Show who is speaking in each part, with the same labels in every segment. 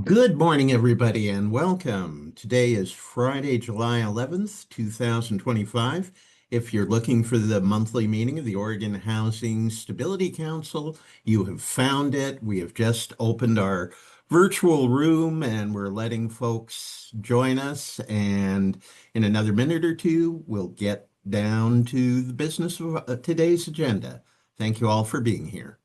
Speaker 1: Good morning, everybody, and welcome. Today is Friday, July 11th, 2025. If you're looking for the monthly meeting of the Oregon Housing Stability Council, you have found it. We have just opened our virtual room and we're letting folks join us. And in another minute or two, we'll get down to the business of today's agenda. Thank you all for being here.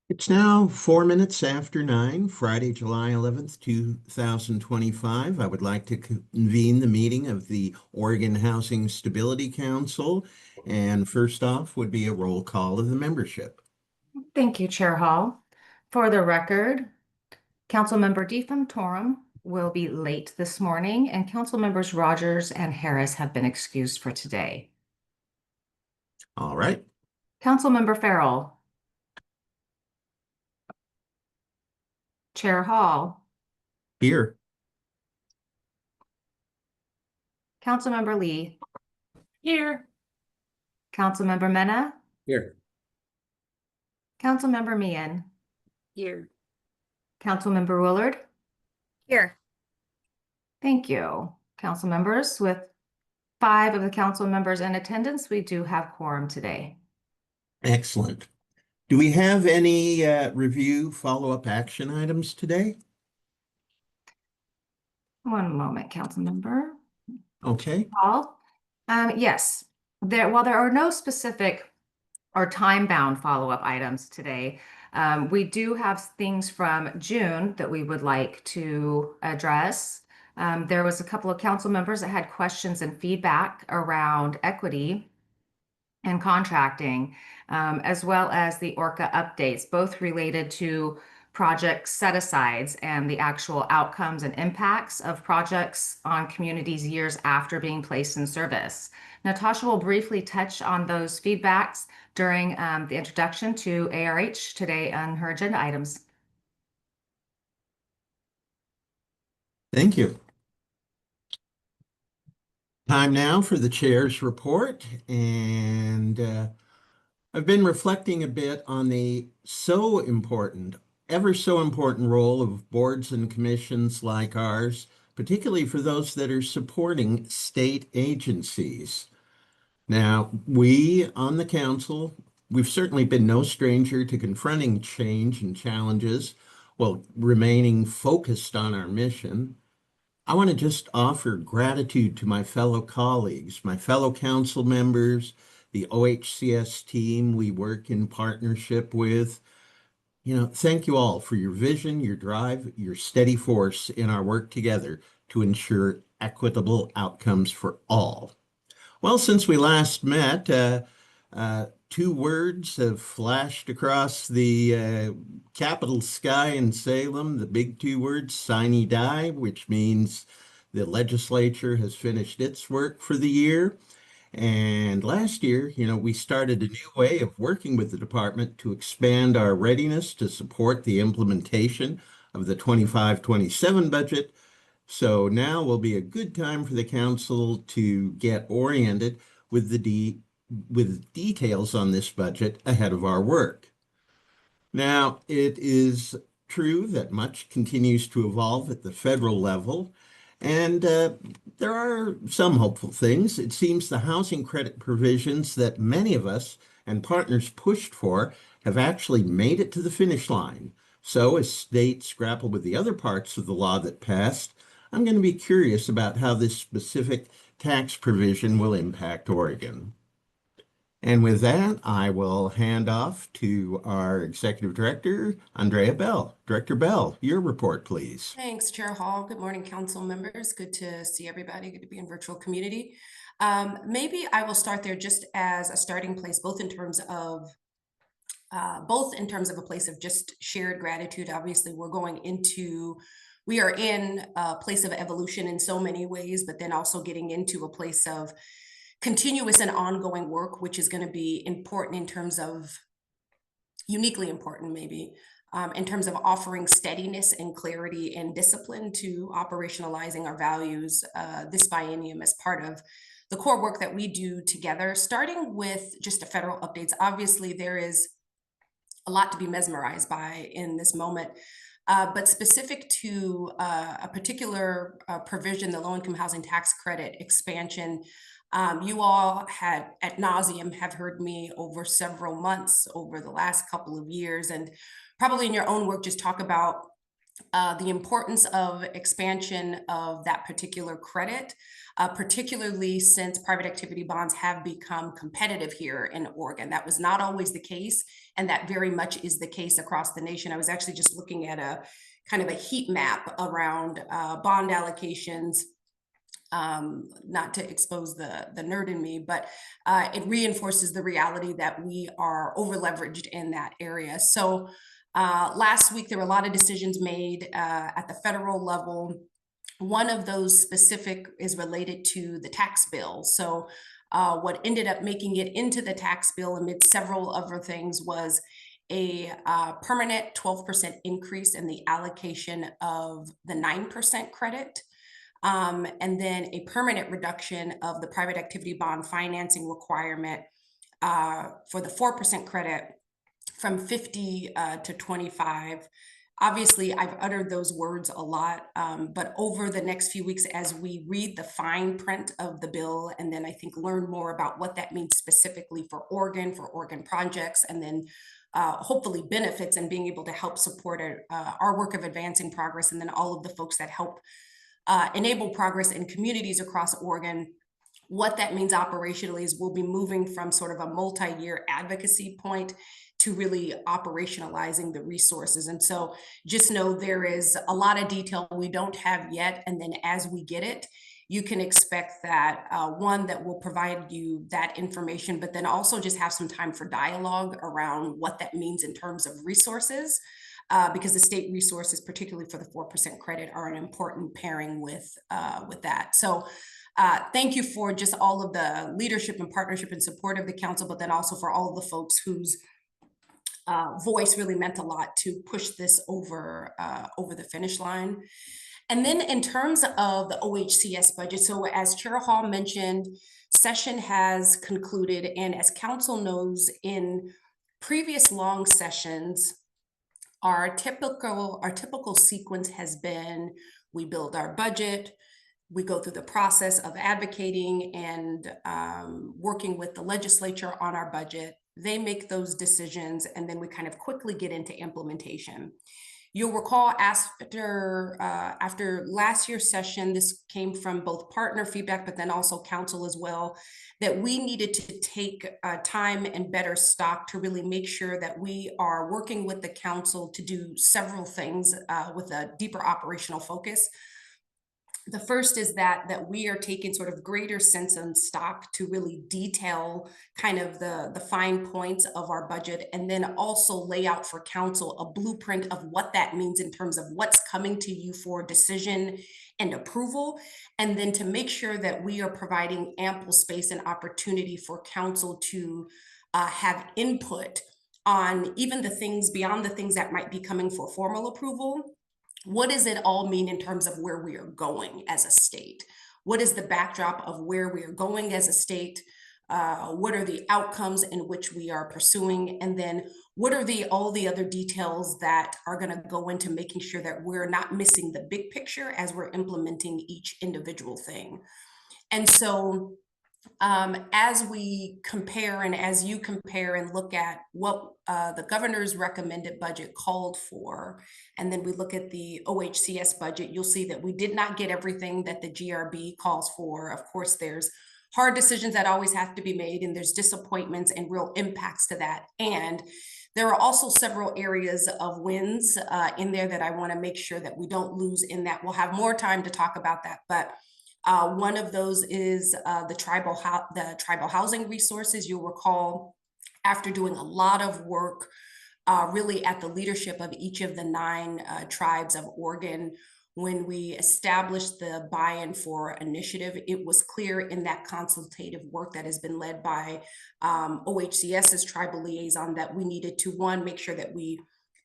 Speaker 1: It's now 4 minutes after 9, Friday, July 11th, 2025. I would like to convene the meeting of the Oregon Housing Stability Council. And first off would be a roll call of the membership.
Speaker 2: Thank you, Chair Hall. For the record, Councilmember Deetham-Torum will be late this morning, and Councilmembers Rogers and Harris have been excused for today.
Speaker 1: All right.
Speaker 2: Councilmember Farrell. Chair Hall.
Speaker 1: Here.
Speaker 2: Councilmember Lee.
Speaker 3: Here.
Speaker 2: Councilmember Mena.
Speaker 4: Here.
Speaker 2: Councilmember Meehan.
Speaker 3: Here.
Speaker 2: Councilmember Willard.
Speaker 3: Here.
Speaker 2: Thank you. Council members, with 5 of the council members in attendance, we do have quorum today.
Speaker 1: Excellent. Do we have any review follow-up action items today?
Speaker 2: One moment, council member.
Speaker 1: Okay.
Speaker 2: Paul? Yes, while there are no specific or time-bound follow-up items today, we do have things from June that we would like to address. There was a couple of council members that had questions and feedback around equity and contracting, as well as the ORCA updates, both related to project set-asides and the actual outcomes and impacts of projects on communities years after being placed in service. Natasha will briefly touch on those feedbacks during the introduction to ARH today on her agenda items.
Speaker 1: Thank you. Time now for the chair's report, and I've been reflecting a bit on the ever so important role of boards and commissions like ours, particularly for those that are supporting state agencies. Now, we on the council, we've certainly been no stranger to confronting change and challenges while remaining focused on our mission. I want to just offer gratitude to my fellow colleagues, my fellow council members, the OHCS team we work in partnership with. Thank you all for your vision, your drive, your steady force in our work together to ensure equitable outcomes for all. Well, since we last met, 2 words have flashed across the capital sky in Salem, the big 2 words, sine die, which means the legislature has finished its work for the year. And last year, we started a new way of working with the department to expand our readiness to support the implementation of the 25-27 budget. So now will be a good time for the council to get oriented with details on this budget ahead of our work. Now, it is true that much continues to evolve at the federal level, and there are some hopeful things. It seems the housing credit provisions that many of us and partners pushed for have actually made it to the finish line. So as states grapple with the other parts of the law that passed, I'm going to be curious about how this specific tax provision will impact Oregon. And with that, I will hand off to our Executive Director, Andrea Bell. Director Bell, your report, please.
Speaker 4: Thanks, Chair Hall. Good morning, council members. Good to see everybody. Good to be in virtual community. Maybe I will start there just as a starting place, both in terms of a place of just shared gratitude. Obviously, we are in a place of evolution in so many ways, but then also getting into a place of continuous and ongoing work, which is going to be important in terms of uniquely important, maybe, in terms of offering steadiness and clarity and discipline to operationalizing our values this biennium as part of the core work that we do together, starting with just the federal updates. Obviously, there is a lot to be mesmerized by in this moment. But specific to a particular provision, the low-income housing tax credit expansion, you all had ad nauseum have heard me over several months over the last couple of years, and probably in your own work, just talk about the importance of expansion of that particular credit, particularly since private activity bonds have become competitive here in Oregon. That was not always the case, and that very much is the case across the nation. I was actually just looking at a kind of a heat map around bond allocations, not to expose the nerd in me, but it reinforces the reality that we are over leveraged in that area. So last week, there were a lot of decisions made at the federal level. One of those specific is related to the tax bill. So what ended up making it into the tax bill amid several other things was a permanent 12% increase in the allocation of the 9% credit. And then a permanent reduction of the private activity bond financing requirement for the 4% credit from 50 to 25. Obviously, I've uttered those words a lot, but over the next few weeks, as we read the fine print of the bill, and then I think learn more about what that means specifically for Oregon projects, and then hopefully benefits and being able to help support our work of advancing progress, and then all of the folks that help enable progress in communities across Oregon. What that means operationally is we'll be moving from sort of a multi-year advocacy point to really operationalizing the resources. And so just know there is a lot of detail we don't have yet. And then as we get it, you can expect that one, that will provide you that information, but then also just have some time for dialogue around what that means in terms of resources, because the state resources, particularly for the 4% credit, are an important pairing with that. So thank you for just all of the leadership and partnership and support of the council, but then also for all of the folks whose voice really meant a lot to push this over the finish line. And then in terms of the OHCS budget, so as Chair Hall mentioned, session has concluded, and as council knows, in previous long sessions, our typical sequence has been we build our budget, we go through the process of advocating and working with the legislature on our budget. They make those decisions, and then we kind of quickly get into implementation. You'll recall after last year's session, this came from both partner feedback, but then also council as well, that we needed to take time and better stock to really make sure that we are working with the council to do several things with a deeper operational focus. The first is that we are taking sort of greater sense and stock to really detail kind of the fine points of our budget, and then also lay out for council a blueprint of what that means in terms of what's coming to you for decision and approval, and then to make sure that we are providing ample space and opportunity for council to have input on even the things beyond the things that might be coming for formal approval. What does it all mean in terms of where we are going as a state? What is the backdrop of where we are going as a state? What are the outcomes in which we are pursuing? And then what are all the other details that are going to go into making sure that we're not missing the big picture as we're implementing each individual thing? And so as we compare, and as you compare and look at what the governor's recommended budget called for, and then we look at the OHCS budget, you'll see that we did not get everything that the GRB calls for. Of course, there's hard decisions that always have to be made, and there's disappointments and real impacts to that. And there are also several areas of wins in there that I want to make sure that we don't lose in that. We'll have more time to talk about that, but one of those is the tribal housing resources. You'll recall, after doing a lot of work really at the leadership of each of the 9 tribes of Oregon, when we established the Buy-in For initiative, it was clear in that consultative work that has been led by OHCS's tribal liaison that we needed to, one, make sure that we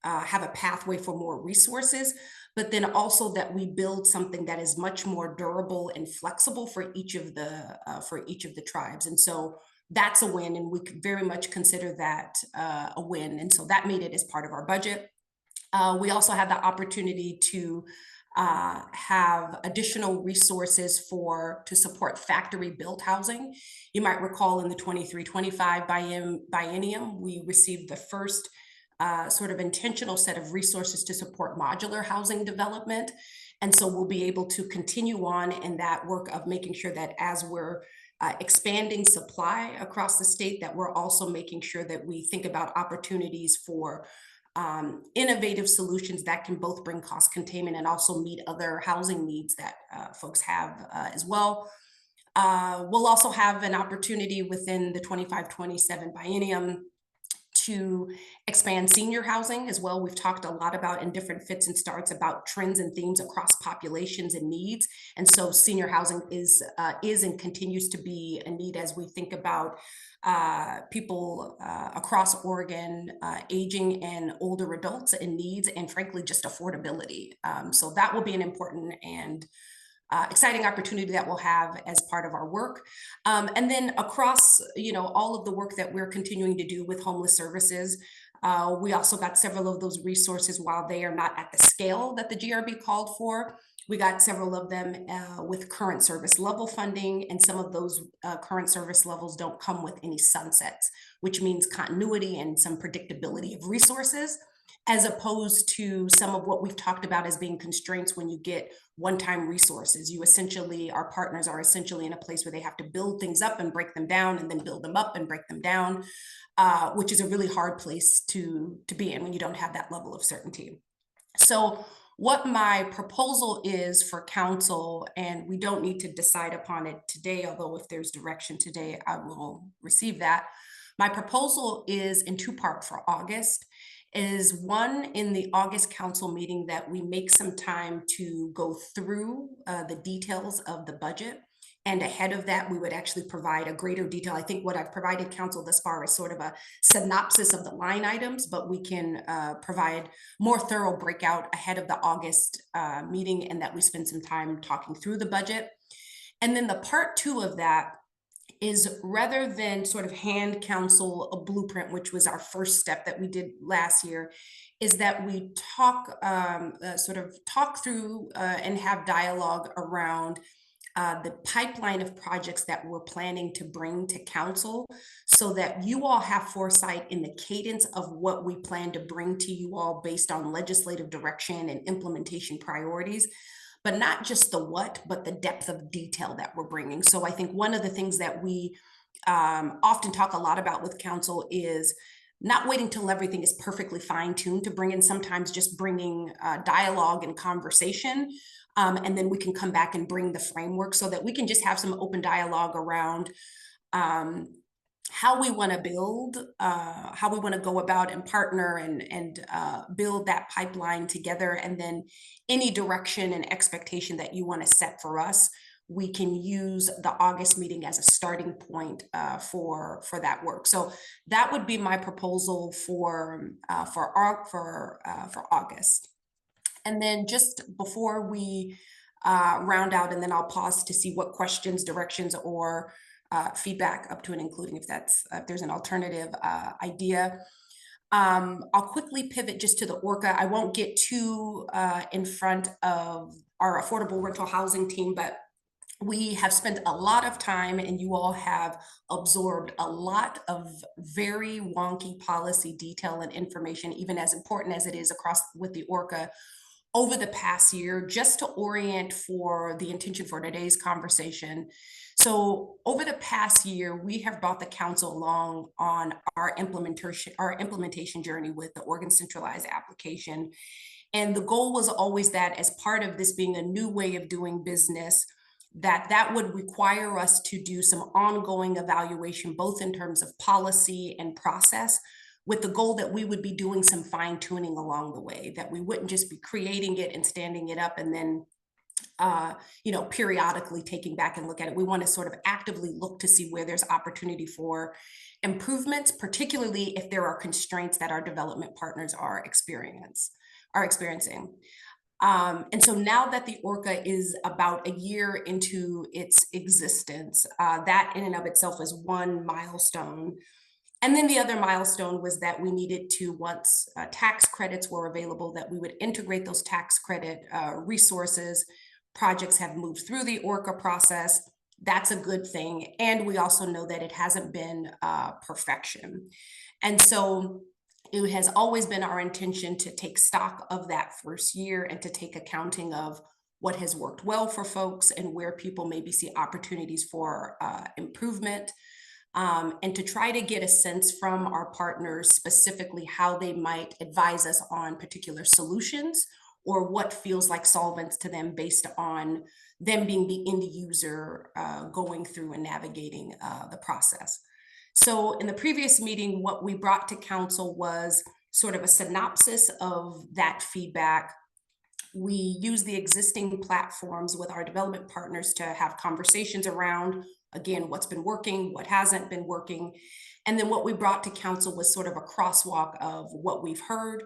Speaker 4: have a pathway for more resources, but then also that we build something that is much more durable and flexible for each of the tribes. And so that's a win, and we could very much consider that a win. And so that made it as part of our budget. We also had the opportunity to have additional resources to support factory built housing. You might recall in the 23-25 biennium, we received the first sort of intentional set of resources to support modular housing development. And so we'll be able to continue on in that work of making sure that as we're expanding supply across the state, that we're also making sure that we think about opportunities for innovative solutions that can both bring cost containment and also meet other housing needs that folks have as well. We'll also have an opportunity within the 25-27 biennium to expand senior housing as well. We've talked a lot about, in different fits and starts, about trends and themes across populations and needs. And so senior housing is and continues to be a need as we think about people across Oregon, aging and older adults and needs, and frankly, just affordability. So that will be an important and exciting opportunity that we'll have as part of our work. And then across, all of the work that we're continuing to do with homeless services, we also got several of those resources. While they are not at the scale that the GRB called for, we got several of them with current service level funding, and some of those current service levels don't come with any sunsets, which means continuity and some predictability of resources, as opposed to some of what we've talked about as being constraints when you get one-time resources. Our partners are essentially in a place where they have to build things up and break them down, and then build them up and break them down, which is a really hard place to be in when you don't have that level of certainty. So what my proposal is for council, and we don't need to decide upon it today, although if there's direction today, I will receive that. My proposal is in 2-part for August. Is one, in the August council meeting, that we make some time to go through the details of the budget. And ahead of that, we would actually provide a greater detail. I think what I've provided council thus far is sort of a synopsis of the line items, but we can provide more thorough breakout ahead of the August meeting, and that we spend some time talking through the budget. And then the part 2 of that is, rather than sort of hand council a blueprint, which was our first step that we did last year, is that we talk through and have dialogue around the pipeline of projects that we're planning to bring to council, so that you all have foresight in the cadence of what we plan to bring to you all based on legislative direction and implementation priorities. But not just the what, but the depth of detail that we're bringing. So I think one of the things that we often talk a lot about with council is not waiting till everything is perfectly fine-tuned to bring in, sometimes just bringing dialogue and conversation. And then we can come back and bring the framework, so that we can just have some open dialogue around how we want to build, how we want to go about and partner and build that pipeline together. And then any direction and expectation that you want to set for us, we can use the August meeting as a starting point for that work. So that would be my proposal for August. And then just before we round out, and then I'll pause to see what questions, directions, or feedback, up to and including if there's an alternative idea. I'll quickly pivot just to the ORCA. I won't get too in front of our affordable rental housing team, but we have spent a lot of time, and you all have absorbed a lot of very wonky policy detail and information, even as important as it is across with the ORCA, over the past year, just to orient for the intention for today's conversation. So over the past year, we have brought the council along on our implementation journey with the Oregon Centralized Application. And the goal was always that as part of this being a new way of doing business, that would require us to do some ongoing evaluation, both in terms of policy and process, with the goal that we would be doing some fine tuning along the way, that we wouldn't just be creating it and standing it up and then periodically taking back and look at it. We want to sort of actively look to see where there's opportunity for improvements, particularly if there are constraints that our development partners are experiencing. And so now that the ORCA is about a year into its existence, that in and of itself is one milestone. And then the other milestone was that we needed to, once tax credits were available, that we would integrate those tax credit resources. Projects have moved through the ORCA process. That's a good thing. And we also know that it hasn't been perfection. And so it has always been our intention to take stock of that first year and to take accounting of what has worked well for folks and where people maybe see opportunities for improvement. And to try to get a sense from our partners specifically how they might advise us on particular solutions or what feels like solvents to them based on them being the end user going through and navigating the process. So in the previous meeting, what we brought to council was sort of a synopsis of that feedback. We use the existing platforms with our development partners to have conversations around, again, what's been working, what hasn't been working. And then what we brought to council was sort of a crosswalk of what we've heard,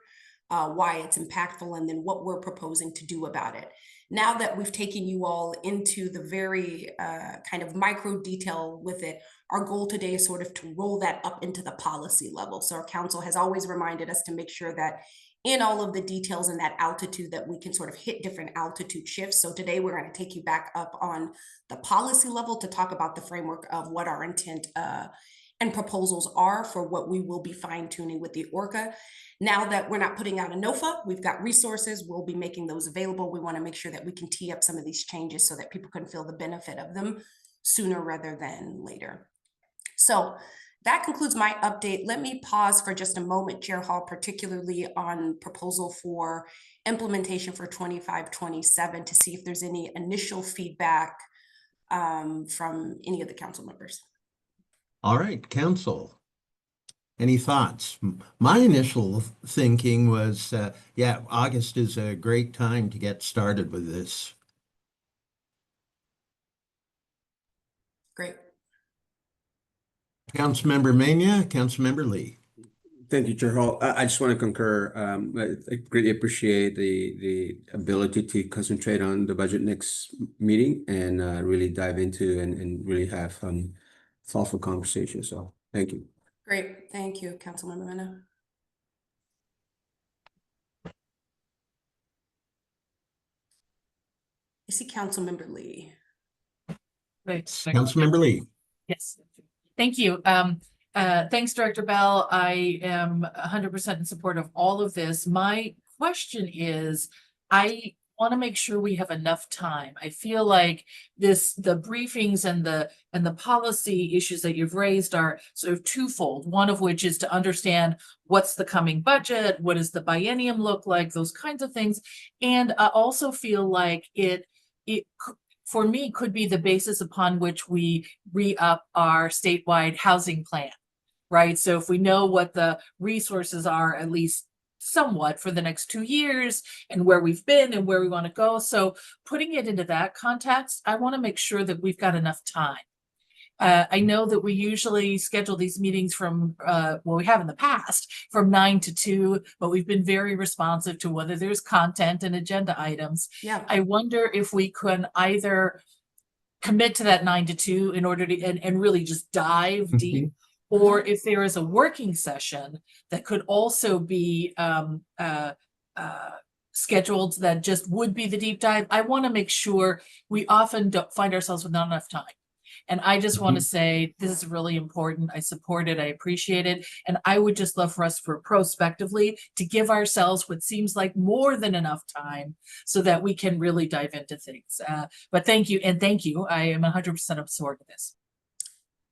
Speaker 4: why it's impactful, and then what we're proposing to do about it. Now that we've taken you all into the very kind of micro detail with it, our goal today is sort of to roll that up into the policy level. So our council has always reminded us to make sure that in all of the details and that altitude that we can sort of hit different altitude shifts. So today we're going to take you back up on the policy level to talk about the framework of what our intent and proposals are for what we will be fine tuning with the ORCA. Now that we're not putting out a NOFA, we've got resources, we'll be making those available. We want to make sure that we can tee up some of these changes so that people can feel the benefit of them sooner rather than later. So that concludes my update. Let me pause for just a moment, Chair Hall, particularly on proposal for implementation for 25-27 to see if there's any initial feedback from any of the council members.
Speaker 1: All right, council. Any thoughts? My initial thinking was, yeah, August is a great time to get started with this.
Speaker 4: Great.
Speaker 1: Councilmember Mania, Councilmember Lee.
Speaker 5: Thank you, Chair Hall. I just want to concur. I greatly appreciate the ability to concentrate on the budget next meeting and really dive into and really have thoughtful conversation. So thank you.
Speaker 4: Great. Thank you, Councilmember Mena. I see Councilmember Lee.
Speaker 6: Right.
Speaker 1: Councilmember Lee.
Speaker 6: Yes. Thank you. Thanks, Director Bell. I am 100% in support of all of this. My question is, I want to make sure we have enough time. I feel like the briefings and the policy issues that you've raised are sort of twofold. One of which is to understand what's the coming budget, what does the biennium look like, those kinds of things. And I also feel like it for me could be the basis upon which we re-up our statewide housing plan, right? So if we know what the resources are, at least somewhat for the next 2 years and where we've been and where we want to go. So putting it into that context, I want to make sure that we've got enough time. I know that we usually schedule these meetings from, well, we have in the past from 9 to 2, but we've been very responsive to whether there's content and agenda items.
Speaker 4: Yeah.
Speaker 6: I wonder if we can either commit to that 9 to 2 in order to, and really just dive deep, or if there is a working session that could also be scheduled that just would be the deep dive. I want to make sure we often don't find ourselves with not enough time. And I just want to say, this is really important. I support it. I appreciate it. And I would just love for us for prospectively to give ourselves what seems like more than enough time so that we can really dive into things. But thank you. And thank you. I am 100% on board with this.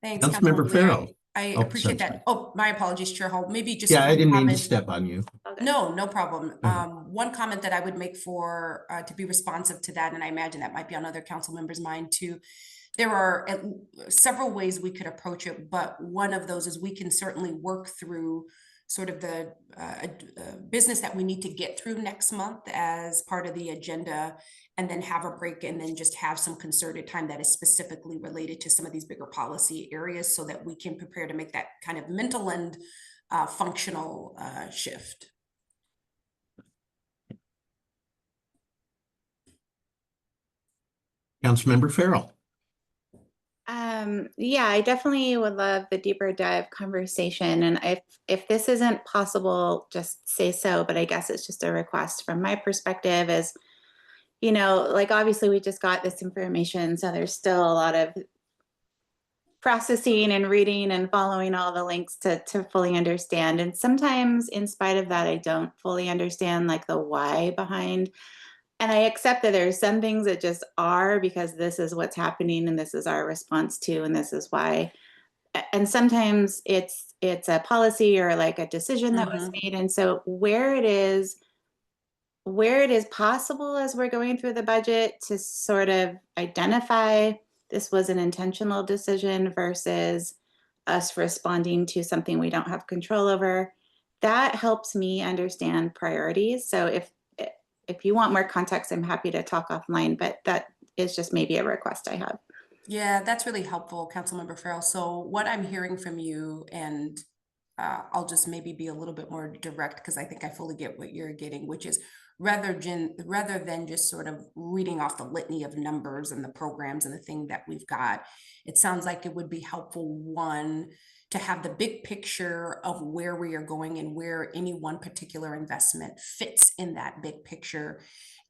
Speaker 4: Thanks,
Speaker 1: Councilmember
Speaker 4: Councilmember Lear.
Speaker 1: Farrell.
Speaker 4: I
Speaker 1: Oh,
Speaker 4: appreciate
Speaker 1: sorry.
Speaker 4: that. Oh, my apologies, Chair Hall. Maybe just.
Speaker 1: Yeah, I
Speaker 4: one
Speaker 1: didn't mean to
Speaker 4: comment.
Speaker 1: step on you.
Speaker 4: No, no problem.
Speaker 1: Go ahead.
Speaker 4: One comment that I would make for, to be responsive to that, and I imagine that might be on other council members' mind too. There are several ways we could approach it, but one of those is we can certainly work through sort of the business that we need to get through next month as part of the agenda, and then have a break and then just have some concerted time that is specifically related to some of these bigger policy areas so that we can prepare to make that kind of mental and functional shift.
Speaker 1: Councilmember Farrell.
Speaker 7: Yeah, I definitely would love the deeper dive conversation. And if this isn't possible, just say so. But I guess it's just a request from my perspective is, you know, like obviously we just got this information. So there's still a lot of processing and reading and following all the links to fully understand. And sometimes in spite of that, I don't fully understand like the why behind. And I accept that there's some things that just are because this is what's happening and this is our response to, and this is why. And sometimes it's a policy or like a decision that was made. And so where it is possible as we're going through the budget to sort of identify this was an intentional decision versus us responding to something we don't have control over, that helps me understand priorities. So if you want more context, I'm happy to talk offline, but that is just maybe a request I have.
Speaker 4: Yeah, that's really helpful, Councilmember Farrell. So what I'm hearing from you, and I'll just maybe be a little bit more direct because I think I fully get what you're getting, which is rather than just sort of reading off the litany of numbers and the programs and the thing that we've got, it sounds like it would be helpful, one, to have the big picture of where we are going and where any one particular investment fits in that big picture.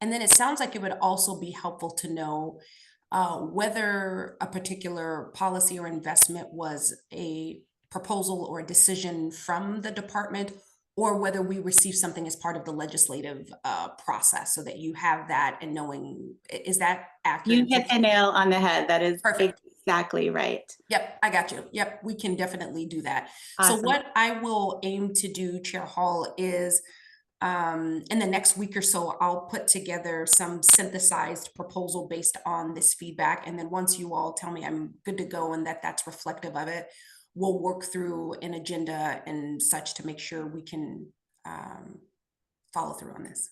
Speaker 4: And then it sounds like it would also be helpful to know whether a particular policy or investment was a proposal or a decision from the department, or whether we receive something as part of the legislative process, so that you have that and knowing, is that accurate?
Speaker 7: You hit the nail on the head. That is
Speaker 4: Perfect.
Speaker 7: Exactly right.
Speaker 4: Yep, I got you. Yep, we can definitely do that.
Speaker 7: Awesome.
Speaker 4: So what I will aim to do, Chair Hall, is in the next week or so, I'll put together some synthesized proposal based on this feedback. And then once you all tell me I'm good to go and that that's reflective of it, we'll work through an agenda and such to make sure we can follow through on this.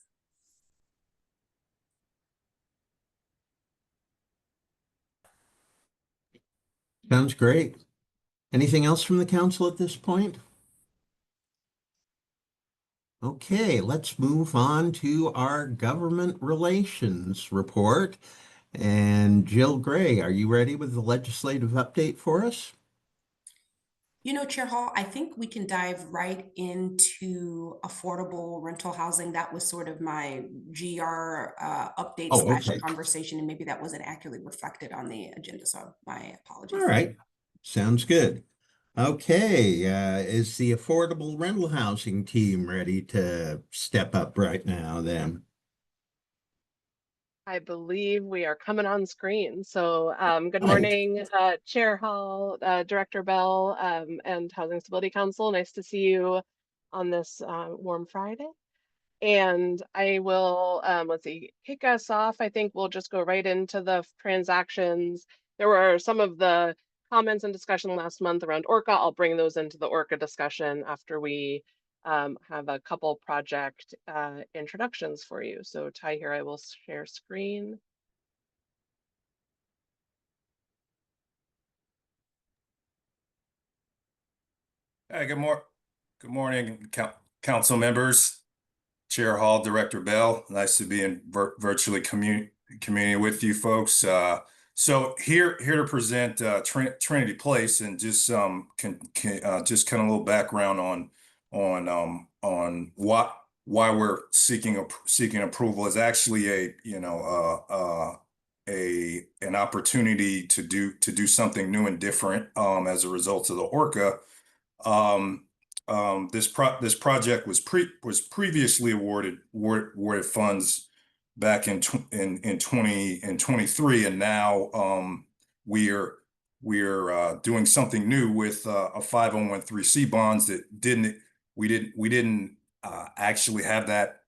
Speaker 1: Sounds great. Anything else from the council at this point? Okay, let's move on to our government relations report. And Jill Gray, are you ready with the legislative update for us?
Speaker 4: You know, Chair Hall, I think we can dive right into affordable rental housing. That was sort of my GR update
Speaker 1: Oh,
Speaker 4: slash
Speaker 1: okay.
Speaker 4: conversation, and maybe that wasn't accurately reflected on the agenda, so my apologies.
Speaker 1: All right, sounds good. Okay, is the affordable rental housing team ready to step up right now then?
Speaker 8: I believe we are coming on screen. So good
Speaker 1: Right.
Speaker 8: morning, Chair Hall, Director Bell, and Housing Stability Council. Nice to see you on this warm Friday. And I will, let's see, kick us off. I think we'll just go right into the transactions. There were some of the comments and discussion last month around ORCA. I'll bring those into the ORCA discussion after we have a couple project introductions for you. So Ty, here I will share screen.
Speaker 9: Hey, good morning, council members, Chair Hall, Director Bell. Nice to be in virtually communicating with you folks. So here to present Trinity Place, and just just kind of a little background on why we're seeking approval. Is actually a an opportunity to do something new and different as a result of the Orca. This project was previously awarded funds back in 2023, and now we're doing something new with a 5013C bonds that we didn't actually have that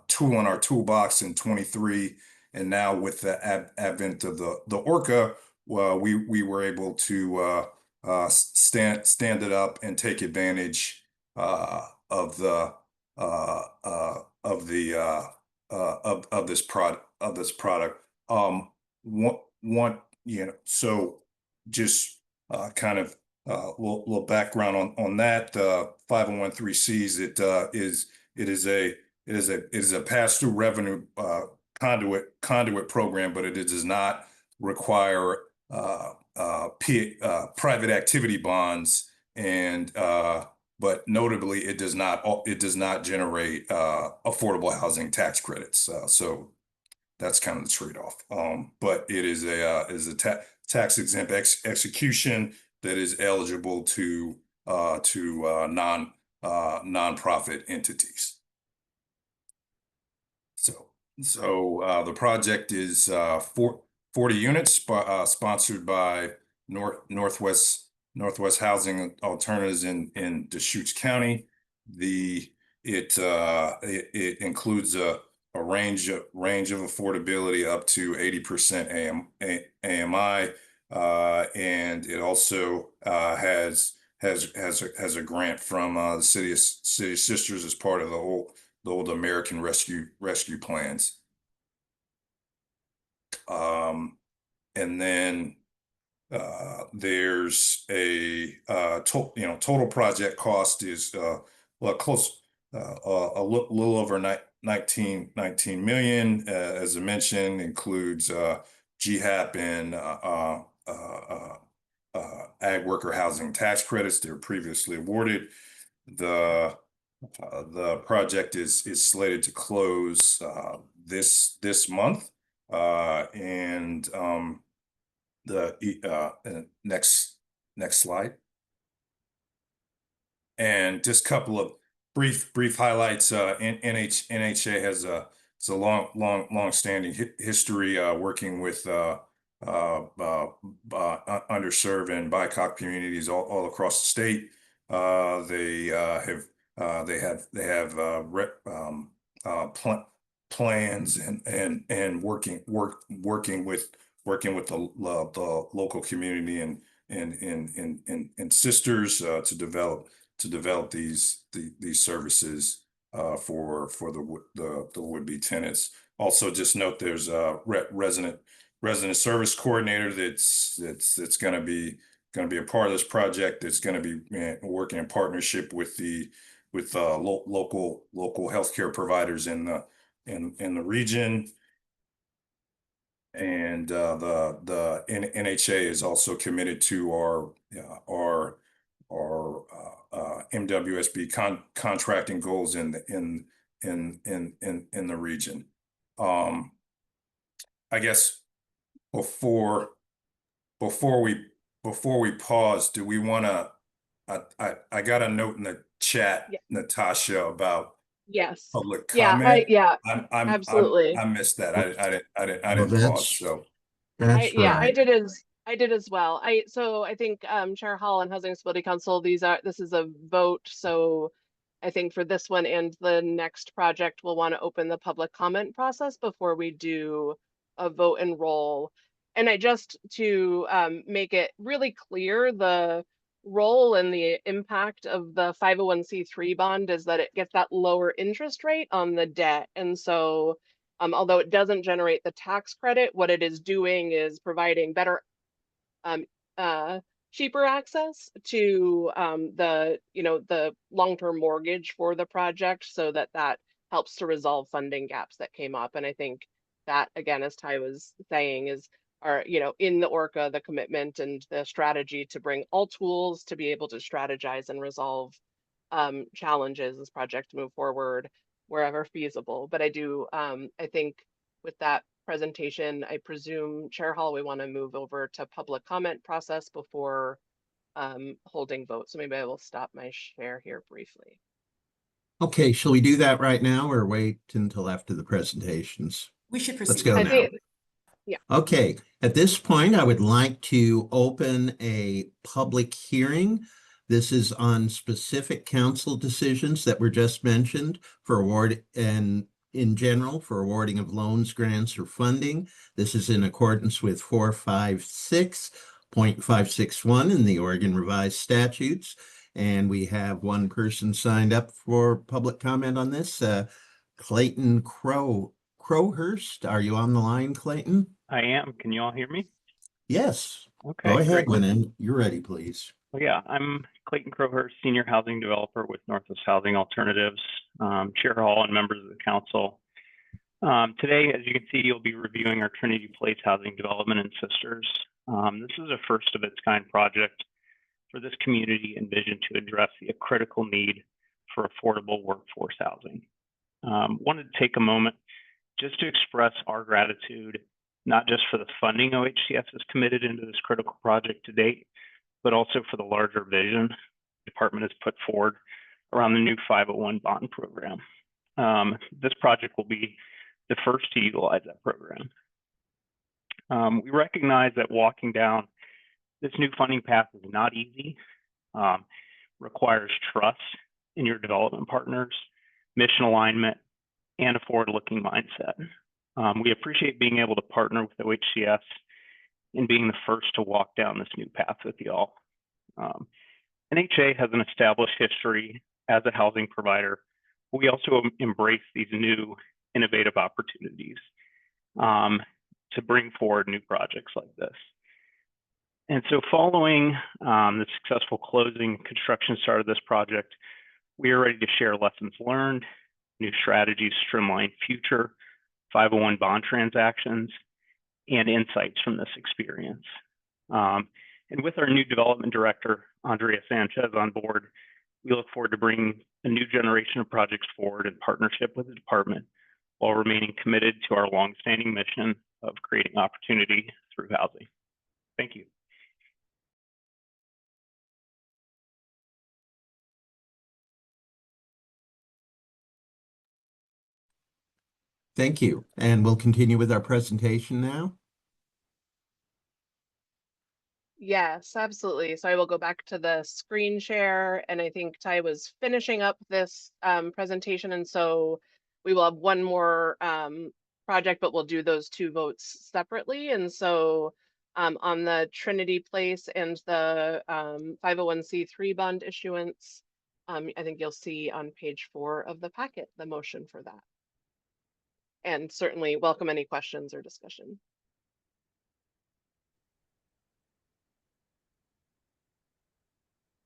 Speaker 9: tool in our toolbox in 23, and now with the advent of the Orca, well, we were able to stand it up and take advantage of this product. So just kind of little background on that. 5013Cs, it is a pass-through revenue conduit program, but it does not require private activity bonds, and but notably it does not generate affordable housing tax credits. So that's kind of the trade-off. But it is a tax exempt execution that is eligible to nonprofit entities. So the project is 40 units sponsored by Northwest Housing Alternatives in Deschutes County. It includes a range of affordability up to 80% AMI, and it also has a grant from the City of Sisters as part of the old American Rescue plans. And then there's a total project cost is close a little over 19 million, as I mentioned, includes GHAP and ag worker housing tax credits that were previously awarded. The project is slated to close this month, and the next slide, and just a couple of brief highlights. NHA has a long-standing history working with underserved and BIPOC communities all across the state. They have plans and working with the local community and sisters to develop these services for the would-be tenants. Also, just note there's a resident service coordinator that's going to be a part of this project. That's going to be working in partnership with local healthcare providers in the region. And the NHA is also committed to our MWSB contracting goals in the region. I guess before we pause, do we want to? I got a note in the chat,
Speaker 8: Yeah.
Speaker 9: Natasha, about
Speaker 8: Yes.
Speaker 9: public
Speaker 8: Yeah.
Speaker 9: comment.
Speaker 8: Absolutely.
Speaker 9: I missed that. I
Speaker 1: Well,
Speaker 9: didn't pause. So
Speaker 1: That's
Speaker 8: Yeah,
Speaker 1: right.
Speaker 8: I did as well. I think Chair Hall and Housing Stability Council, this is a vote. So I think for this one and the next project, we'll want to open the public comment process before we do a vote and roll. And just to make it really clear, the role and the impact of the 501c3 bond is that it gets that lower interest rate on the debt. And so although it doesn't generate the tax credit, what it is doing is providing better, cheaper access to the long-term mortgage for the project, so that helps to resolve funding gaps that came up. And I think that, again, as Ty was saying, is in the Orca, the commitment and the strategy to bring all tools to be able to strategize and resolve challenges as projects move forward wherever feasible. But I think with that presentation, I presume, Chair Hall, we want to move over to public comment process before holding vote. So maybe I will stop my share here briefly.
Speaker 1: Okay, shall we do that right now or wait until after the presentations?
Speaker 4: We should
Speaker 1: Let's
Speaker 4: proceed.
Speaker 1: go
Speaker 8: I
Speaker 1: now.
Speaker 8: think,
Speaker 1: Okay, at this point, I would like to open a public hearing. This is on specific council decisions that were just mentioned for award and in general for awarding of loans, grants, or funding. This is in accordance with 456.561 in the Oregon Revised Statutes. And we have one person signed up for public comment on this, Clayton Crowhurst. Are you on the line, Clayton?
Speaker 10: I am. Can you all hear me?
Speaker 1: Yes.
Speaker 10: Okay,
Speaker 1: Go ahead,
Speaker 10: great.
Speaker 1: when you're ready, please.
Speaker 10: Well, yeah, I'm Clayton Crowhurst, Senior Housing Developer with Northwest Housing Alternatives, Chair Hall and members of the council. Today, as you can see, you'll be reviewing our Trinity Place housing development in Sisters. This is a first of its kind project for this community envisioned to address the critical need for affordable workforce housing. Wanted to take a moment just to express our gratitude, not just for the funding OHCS has committed into this critical project to date, but also for the larger vision the department has put forward around the new 501 bond program. This project will be the first to utilize that program. We recognize that walking down this new funding path is not easy, requires trust in your development partners, mission alignment, and a forward-looking mindset. We appreciate being able to partner with OHCS and being the first to walk down this new path with you all. NHA has an established history as a housing provider. We also embrace these new innovative opportunities to bring forward new projects like this. And so following the successful closing construction start of this project, we are ready to share lessons learned, new strategies to streamline future 501 bond transactions, and insights from this experience. And with our new development director, Andrea Sanchez, on board, we look forward to bringing a new generation of projects forward in partnership with the department while remaining committed to our longstanding mission of creating opportunity through housing. Thank you.
Speaker 1: Thank you. And we'll continue with our presentation now.
Speaker 8: yes, absolutely. So I will go back to the screen share, and I think Ty was finishing up this presentation, and so we will have one more project, but we'll do those two votes separately. And so on the Trinity Place and the 501c3 bond issuance, I think you'll see on page 4 of the packet the motion for that. And certainly welcome any questions or discussion.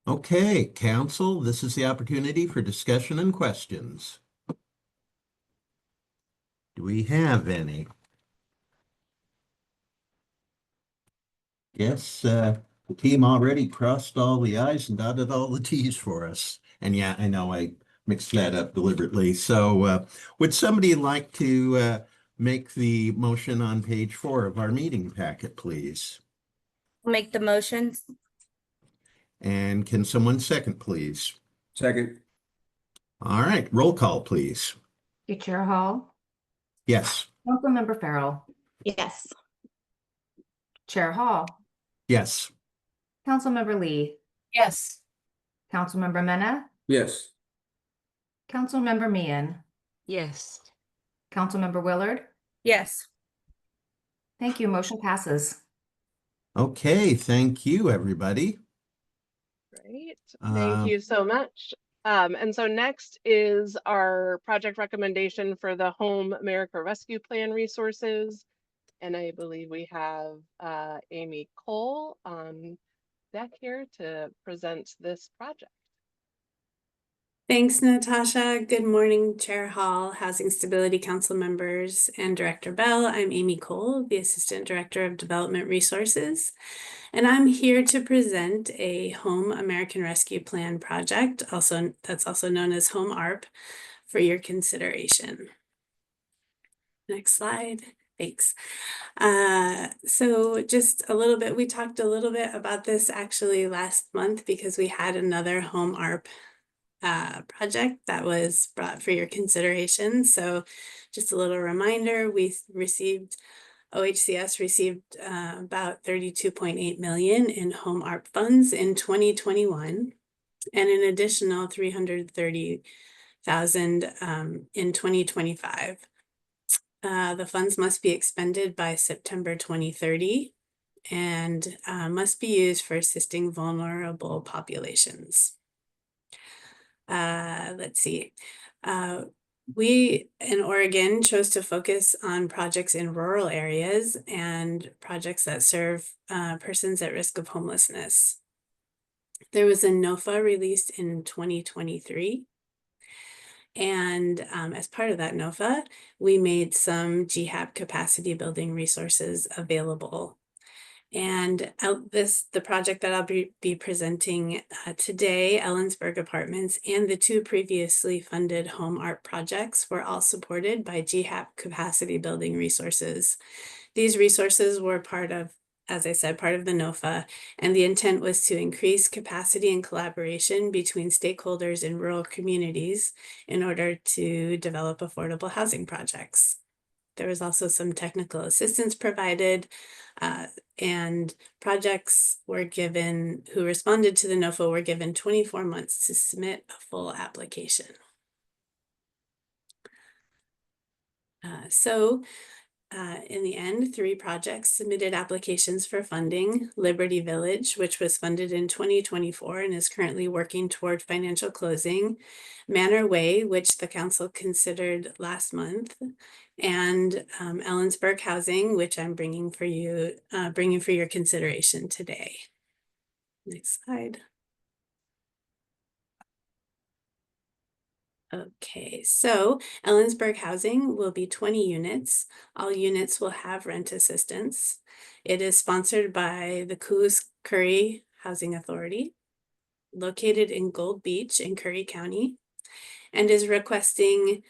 Speaker 1: Okay, council, this is the opportunity for discussion and questions. Do we have any? Yes, the team already crossed all the I's and dotted all the T's for us. And yeah, I know I mixed that up deliberately. So would somebody like to make the motion on page 4 of our meeting packet, please?
Speaker 3: Make the motions.
Speaker 1: And can someone second, please?
Speaker 5: Second.
Speaker 1: All right, roll call, please.
Speaker 2: Chair Hall,
Speaker 1: Yes.
Speaker 2: Councilmember Farrell,
Speaker 7: Yes.
Speaker 2: Chair Hall,
Speaker 1: Yes.
Speaker 2: Councilmember Lee,
Speaker 6: Yes.
Speaker 2: Councilmember Mena,
Speaker 5: Yes.
Speaker 2: Councilmember Meehan,
Speaker 3: Yes.
Speaker 2: Councilmember Willard.
Speaker 3: Yes.
Speaker 2: Thank you. Motion passes.
Speaker 1: Okay, thank you, everybody.
Speaker 8: Great, thank you so much. And so next is our project recommendation for the Home America Rescue Plan resources. And I believe we have Amy Cole on deck here to present this project.
Speaker 11: Thanks, Natasha. Good morning, Chair Hall, Housing Stability Council members, and Director Bell. I'm Amy Cole, the Assistant Director of Development Resources, and I'm here to present a Home American Rescue Plan project, that's also known as Home ARP, for your consideration. Next slide. Thanks. So just a little bit, we talked a little bit about this actually last month because we had another home ARP project that was brought for your consideration. So just a little reminder, OHCS received about 32.8 million in home ARP funds in 2021 and an additional 330,000 in 2025. The funds must be expended by September 2030 and must be used for assisting vulnerable populations. Let's see. We in Oregon chose to focus on projects in rural areas and projects that serve persons at risk of homelessness. There was a NOFA released in 2023. And as part of that NOFA, we made some GHAP capacity building resources available. And the project that I'll be presenting today, Ellensburg Apartments, and the two previously funded home ARP projects were all supported by GHAP capacity building resources. These resources were part of, as I said, part of the NOFA, and the intent was to increase capacity and collaboration between stakeholders in rural communities in order to develop affordable housing projects. There was also some technical assistance provided, and projects were given, who responded to the NOFA were given 24 months to submit a full application. In the end, 3 projects submitted applications for funding. Liberty Village, which was funded in 2024 and is currently working toward financial closing. Manor Way, which the council considered last month. And Ellensburg Housing, which I'm bringing for your consideration today. Next slide. Okay, so Ellensburg Housing will be 20 units. All units will have rent assistance. It is sponsored by the Coos Curry Housing Authority, located in Gold Beach in Curry County, and is requesting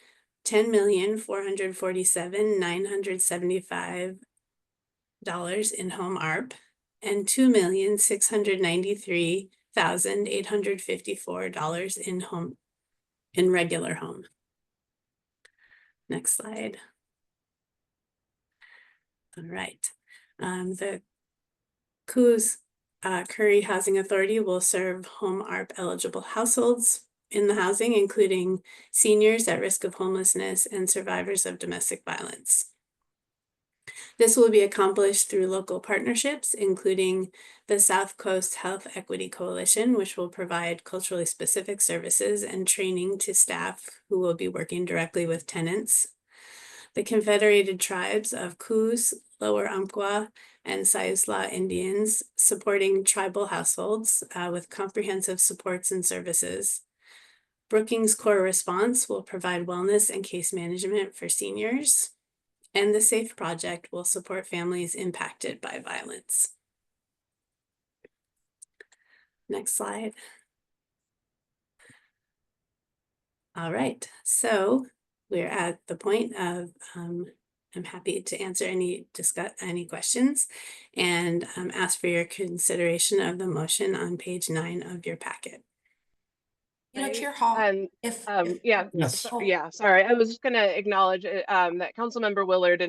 Speaker 11: $10,447,975 in home ARP and $2,693,854 in regular home. Next slide. All right. The Coos Curry Housing Authority will serve home ARP eligible households in the housing, including seniors at risk of homelessness and survivors of domestic violence. This will be accomplished through local partnerships, including the South Coast Health Equity Coalition, which will provide culturally specific services and training to staff who will be working directly with tenants. The Confederated Tribes of Coos, Lower Umpqua, and Siuslaw Indians, supporting tribal households with comprehensive supports and services. Brookings Core Response will provide wellness and case management for seniors. And the SAFE Project will support families impacted by violence. Next slide. All right, so we're at the point of, I'm happy to answer any questions and ask for your consideration of the motion on page 9 of your packet.
Speaker 4: You know, Chair Hall,
Speaker 8: yeah,
Speaker 1: Yes.
Speaker 8: yeah, sorry, I was just gonna acknowledge that Councilmember Willard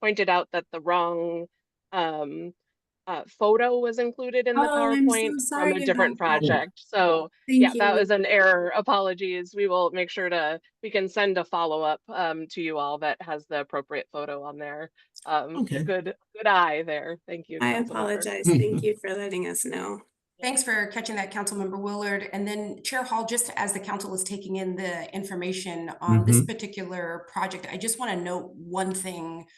Speaker 8: pointed out that the wrong photo was included in the PowerPoint from a different project. So yeah, that was an error. Apologies. We will make sure we can send a follow-up to you all that has the appropriate photo on there.
Speaker 1: Okay.
Speaker 8: Good eye there. Thank you.
Speaker 11: I apologize. Thank you for letting us know.
Speaker 4: Thanks for catching that, Councilmember Willard. And then Chair Hall, just as the council is taking in the information on this particular project, I just want to note one thing.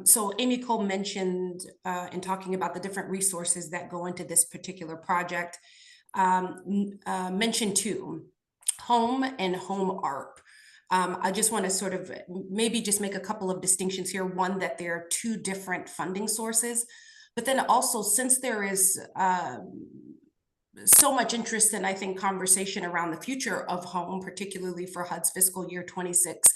Speaker 4: So Amy Cole mentioned in talking about the different resources that go into this particular project, mentioned 2, home and home ARP. I just want to sort of maybe just make a couple of distinctions here. One, that there are 2 different funding sources. But then also, since there is so much interest and I think conversation around the future of home, particularly for HUD's fiscal year 26,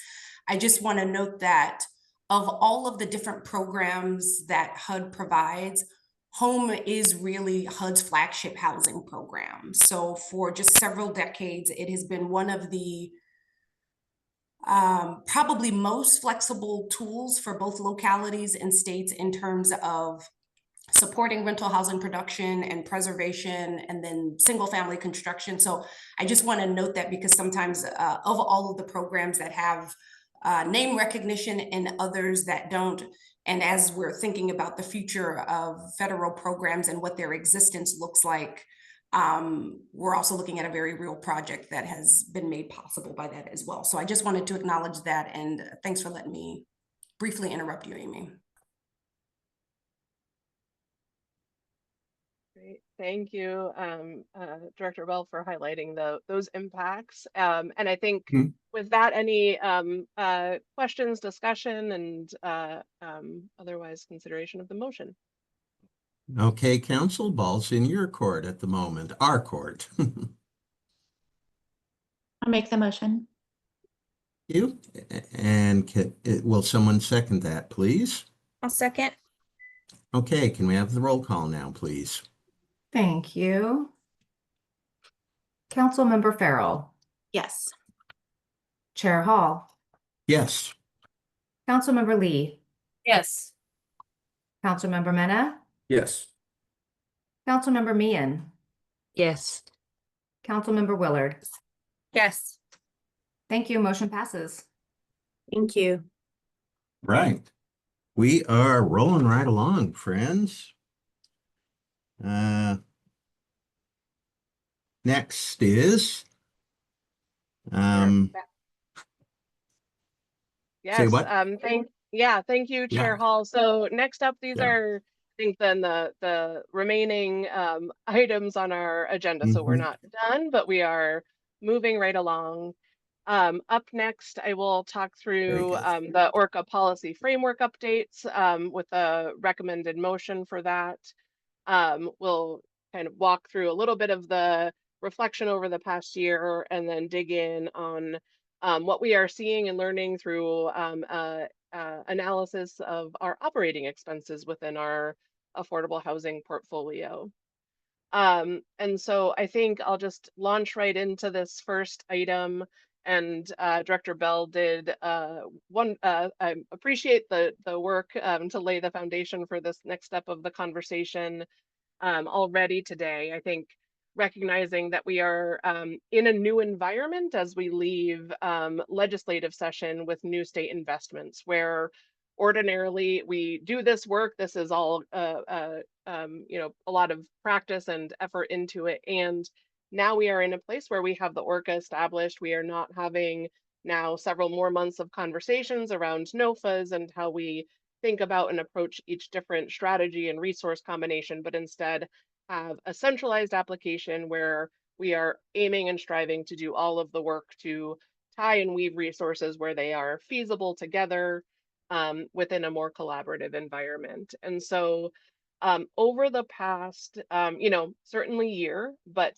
Speaker 4: I just want to note that of all of the different programs that HUD provides, home is really HUD's flagship housing program. So for just several decades, it has been one of the probably most flexible tools for both localities and states in terms of supporting rental housing production and preservation, and then single family construction. So I just want to note that, because sometimes of all of the programs that have name recognition and others that don't, and as we're thinking about the future of federal programs and what their existence looks like, we're also looking at a very real project that has been made possible by that as well. So I just wanted to acknowledge that, and thanks for letting me briefly interrupt you, Amy.
Speaker 8: Great. Thank you, Director Bell, for highlighting those impacts. And I think with that, any questions, discussion, and otherwise consideration of the motion?
Speaker 1: Okay, council, ball's in your court at the moment, our court.
Speaker 7: I'll make the motion.
Speaker 1: You, and will someone second that, please?
Speaker 3: I'll second.
Speaker 1: Okay, can we have the roll call now, please?
Speaker 2: Thank you. Councilmember Farrell,
Speaker 7: Yes.
Speaker 2: Chair Hall,
Speaker 1: Yes.
Speaker 2: Councilmember Lee,
Speaker 6: Yes.
Speaker 2: Councilmember Mena,
Speaker 5: Yes.
Speaker 2: Councilmember Meehan,
Speaker 3: Yes.
Speaker 2: Councilmember Willard.
Speaker 3: Yes.
Speaker 2: Thank you. Motion passes.
Speaker 11: Thank you.
Speaker 1: Right. We are rolling right along, friends. Next is
Speaker 8: Yes.
Speaker 1: what?
Speaker 8: Thank you, Chair
Speaker 1: Yeah.
Speaker 8: Hall. So next up, these
Speaker 1: Yeah.
Speaker 8: are, I think, then the remaining items on our agenda. So we're not done, but we are moving right along. Up next, I will talk through the ORCA policy framework updates with a recommended motion for that. We'll kind of walk through a little bit of the reflection over the past year, and then dig in on what we are seeing and learning through analysis of our operating expenses within our affordable housing portfolio. And so I think I'll just launch right into this first item. And Director Bell did I appreciate the work to lay the foundation for this next step of the conversation already today. I think recognizing that we are in a new environment as we leave legislative session with new state investments, where ordinarily we do this work. This is all a lot of practice and effort into it, and now we are in a place where we have the ORCA established. We are not having now several more months of conversations around NOFAs and how we think about and approach each different strategy and resource combination, but instead have a centralized application where we are aiming and striving to do all of the work to tie and weave resources where they are feasible together within a more collaborative environment. And so over the past, certainly year, but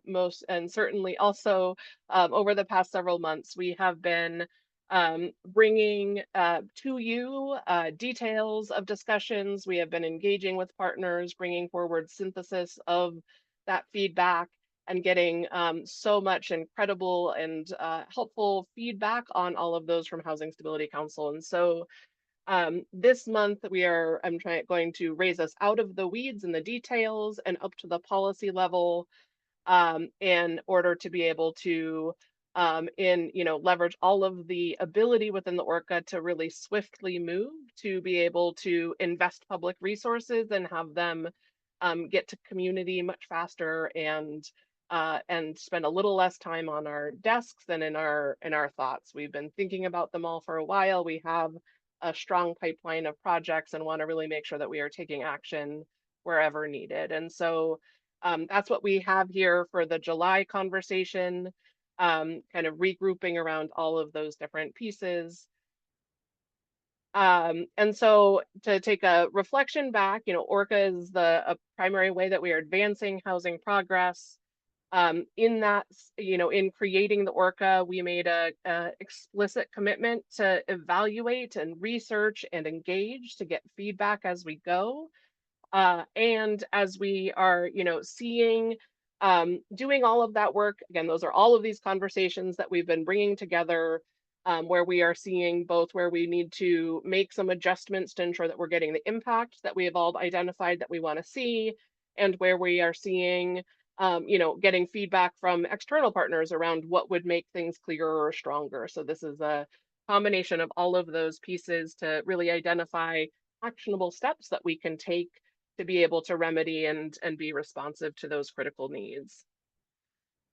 Speaker 8: most, and certainly also over the past several months, we have been bringing to you details of discussions. We have been engaging with partners, bringing forward synthesis of that feedback, and getting so much incredible and helpful feedback on all of those from Housing Stability Council. And so this month I'm going to raise us out of the weeds and the details and up to the policy level in order to be able to leverage all of the ability within the ORCA to really swiftly move, to be able to invest public resources and have them get to community much faster, and spend a little less time on our desks than in our thoughts. We've been thinking about them all for a while. We have a strong pipeline of projects and want to really make sure that we are taking action wherever needed. And so that's what we have here for the July conversation, kind of regrouping around all of those different pieces. And so to take a reflection back, ORCA is a primary way that we are advancing housing progress. In that, in creating the ORCA, we made a explicit commitment to evaluate and research and engage to get feedback as we go. And as we are, seeing, doing all of that work, again, those are all of these conversations that we've been bringing together, where we are seeing both where we need to make some adjustments to ensure that we're getting the impact that we have all identified that we want to see, and where we are seeing, getting feedback from external partners around what would make things clearer or stronger. So this is a combination of all of those pieces to really identify actionable steps that we can take to be able to remedy and be responsive to those critical needs.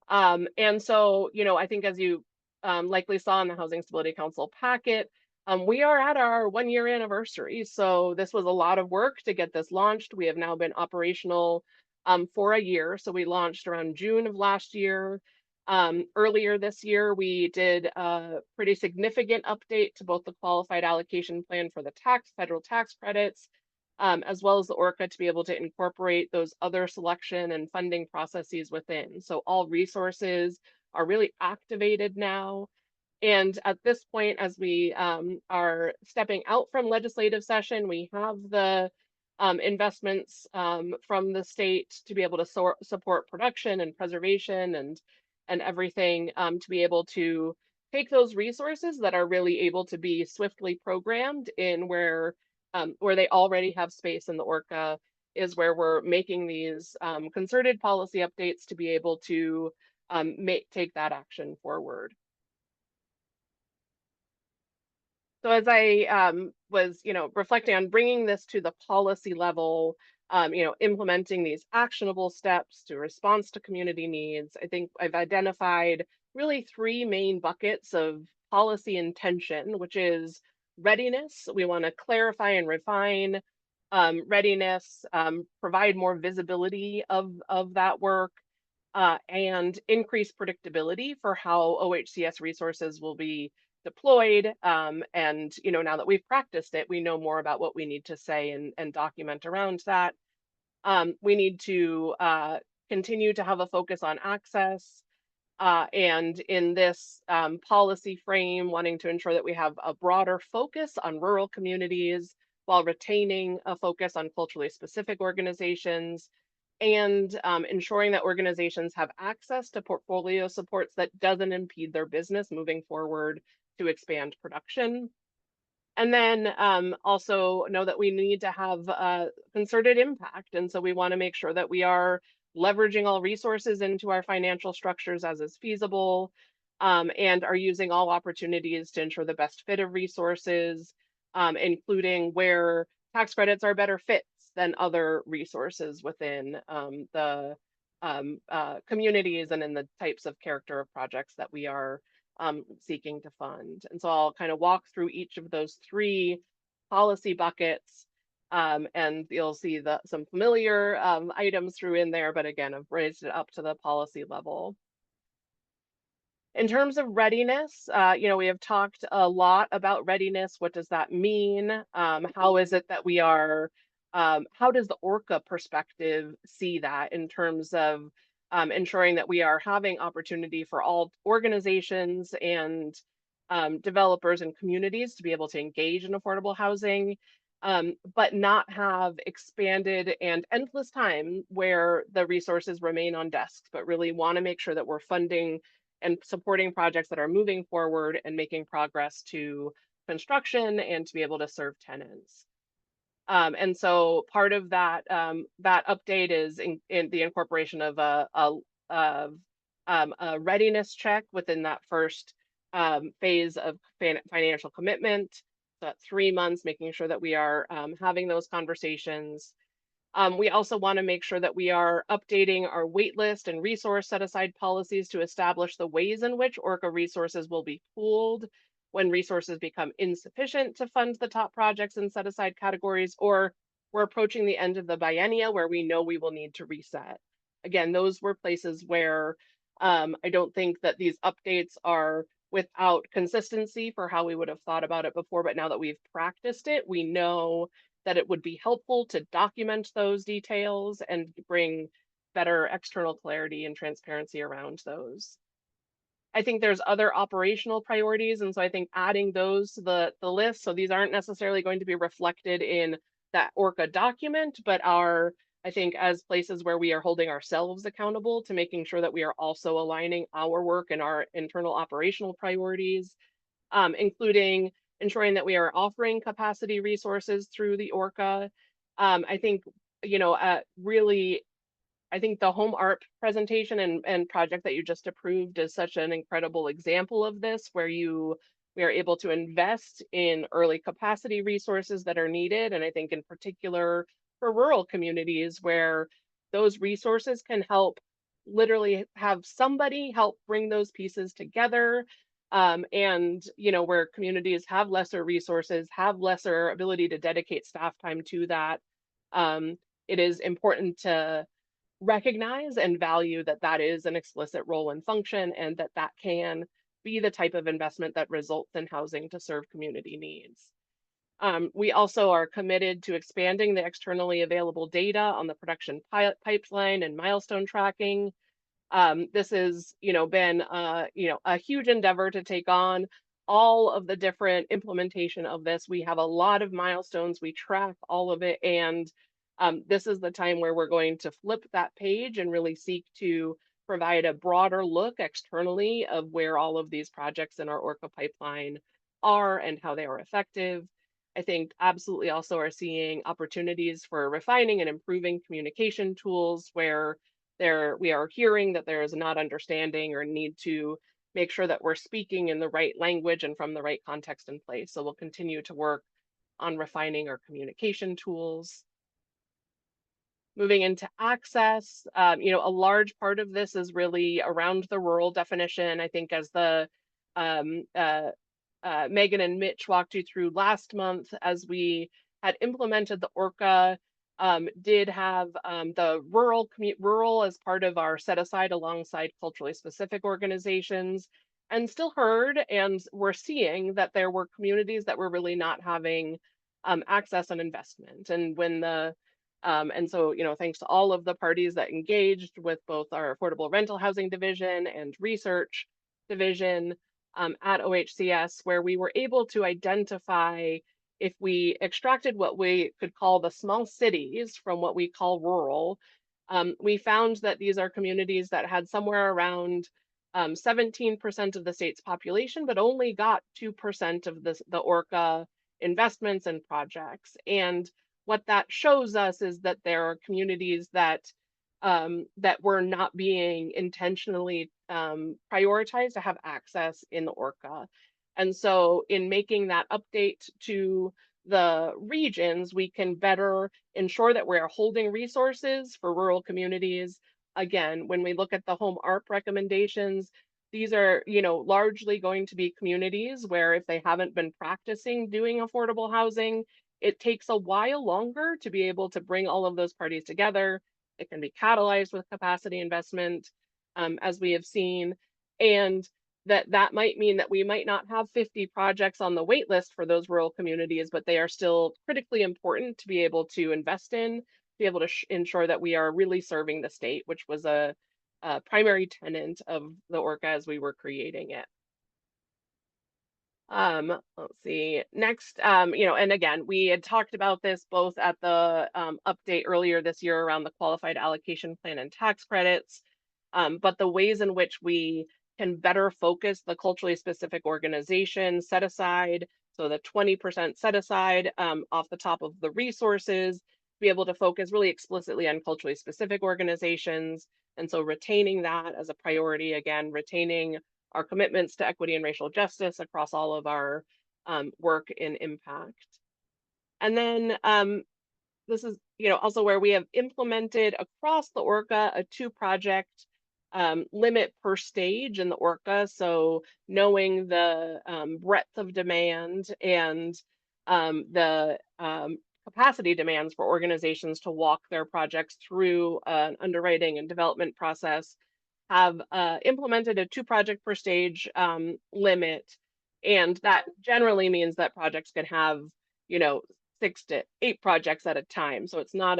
Speaker 8: And so, I think as you likely saw in the Housing Stability Council packet, we are at our 1-year anniversary. So this was a lot of work to get this launched. We have now been operational for a year. So we launched around June of last year. Earlier this year, we did a pretty significant update to both the qualified allocation plan for the federal tax credits, as well as the ORCA, to be able to incorporate those other selection and funding processes within. So all resources are really activated now. And at this point, as we are stepping out from legislative session, we have the investments from the state to be able to support production and preservation and everything, to be able to take those resources that are really able to be swiftly programmed in where they already have space in the ORCA, is where we're making these concerted policy updates to be able to take that action forward. So as I was, reflecting on bringing this to the policy level, implementing these actionable steps to response to community needs, I think I've identified really 3 main buckets of policy intention, which is readiness. We want to clarify and refine readiness, provide more visibility of that work, and increase predictability for how OHCS resources will be deployed. And now that we've practiced it, we know more about what we need to say and document around that. We need to continue to have a focus on access, and in this policy frame, wanting to ensure that we have a broader focus on rural communities while retaining a focus on culturally specific organizations, and ensuring that organizations have access to portfolio supports that doesn't impede their business moving forward to expand production. And then also know that we need to have concerted impact. And so we want to make sure that we are leveraging all resources into our financial structures as is feasible, and are using all opportunities to ensure the best fit of resources, including where tax credits are better fits than other resources within the communities and in the types of character of projects that we are seeking to fund. And so I'll kind of walk through each of those 3 policy buckets, and you'll see some familiar items through in there, but again, I've raised it up to the policy level. In terms of readiness, we have talked a lot about readiness. What does that mean? How is it that we are, how does the ORCA perspective see that in terms of ensuring that we are having opportunity for all organizations and developers and communities to be able to engage in affordable housing, but not have expanded and endless time where the resources remain on desks, but really want to make sure that we're funding and supporting projects that are moving forward and making progress to construction and to be able to serve tenants. And so part of that that update is in the incorporation of a readiness check within that first phase of financial commitment. So at 3 months, making sure that we are having those conversations. We also want to make sure that we are updating our wait list and resource set aside policies to establish the ways in which ORCA resources will be pooled when resources become insufficient to fund the top projects in set aside categories, or we're approaching the end of the biennia where we know we will need to reset. Again, those were places where I don't think that these updates are without consistency for how we would have thought about it before, but now that we've practiced it, we know that it would be helpful to document those details and bring better external clarity and transparency around those. I think there's other operational priorities, and so I think adding those to the list, so these aren't necessarily going to be reflected in that ORCA document, but are, I think, as places where we are holding ourselves accountable to making sure that we are also aligning our work and our internal operational priorities, including ensuring that we are offering capacity resources through the ORCA. I think, really, I think the home art presentation and project that you just approved is such an incredible example of this, where we are able to invest in early capacity resources that are needed. And I think in particular for rural communities where those resources can help literally have somebody help bring those pieces together. And where communities have lesser resources, have lesser ability to dedicate staff time to that. It is important to recognize and value that that is an explicit role and function, and that that can be the type of investment that results in housing to serve community needs. We also are committed to expanding the externally available data on the production pipeline and milestone tracking. This has, been, a huge endeavor to take on all of the different implementation of this. We have a lot of milestones, we track all of it, and this is the time where we're going to flip that page and really seek to provide a broader look externally of where all of these projects in our ORCA pipeline are and how they are effective. I think absolutely also are seeing opportunities for refining and improving communication tools where we are hearing that there is not understanding or need to make sure that we're speaking in the right language and from the right context and place. So we'll continue to work on refining our communication tools. Moving into access, a large part of this is really around the rural definition. I think as the Megan and Mitch walked you through last month, as we had implemented the ORCA, did have the rural as part of our set aside alongside culturally specific organizations, and still heard and we're seeing that there were communities that were really not having access and investment. And when and so, thanks to all of the parties that engaged with both our affordable rental housing division and research division at OHCS, where we were able to identify, if we extracted what we could call the small cities from what we call rural, we found that these are communities that had somewhere around 17% of the state's population, but only got 2% of the ORCA investments and projects. And what that shows us is that there are communities that were not being intentionally prioritized to have access in the ORCA. And so in making that update to the regions, we can better ensure that we're holding resources for rural communities. Again, when we look at the home ARP recommendations, these are, largely going to be communities where if they haven't been practicing doing affordable housing, it takes a while longer to be able to bring all of those parties together. It can be catalyzed with capacity investment, as we have seen, and that might mean that we might not have 50 projects on the wait list for those rural communities, but they are still critically important to be able to invest in, be able to ensure that we are really serving the state, which was a primary tenet of the ORCA as we were creating it. Let's see, next, and again, we had talked about this both at the update earlier this year around the qualified allocation plan and tax credits, but the ways in which we can better focus the culturally specific organization set aside, so the 20% set aside off the top of the resources, be able to focus really explicitly on culturally specific organizations. And so retaining that as a priority, again, retaining our commitments to equity and racial justice across all of our work in impact. And then this is, also where we have implemented across the ORCA a 2-project limit per stage in the ORCA. So knowing the breadth of demand and the capacity demands for organizations to walk their projects through an underwriting and development process, have implemented a 2-project per stage limit. And that generally means that projects can have, 6 to 8 projects at a time. So it's not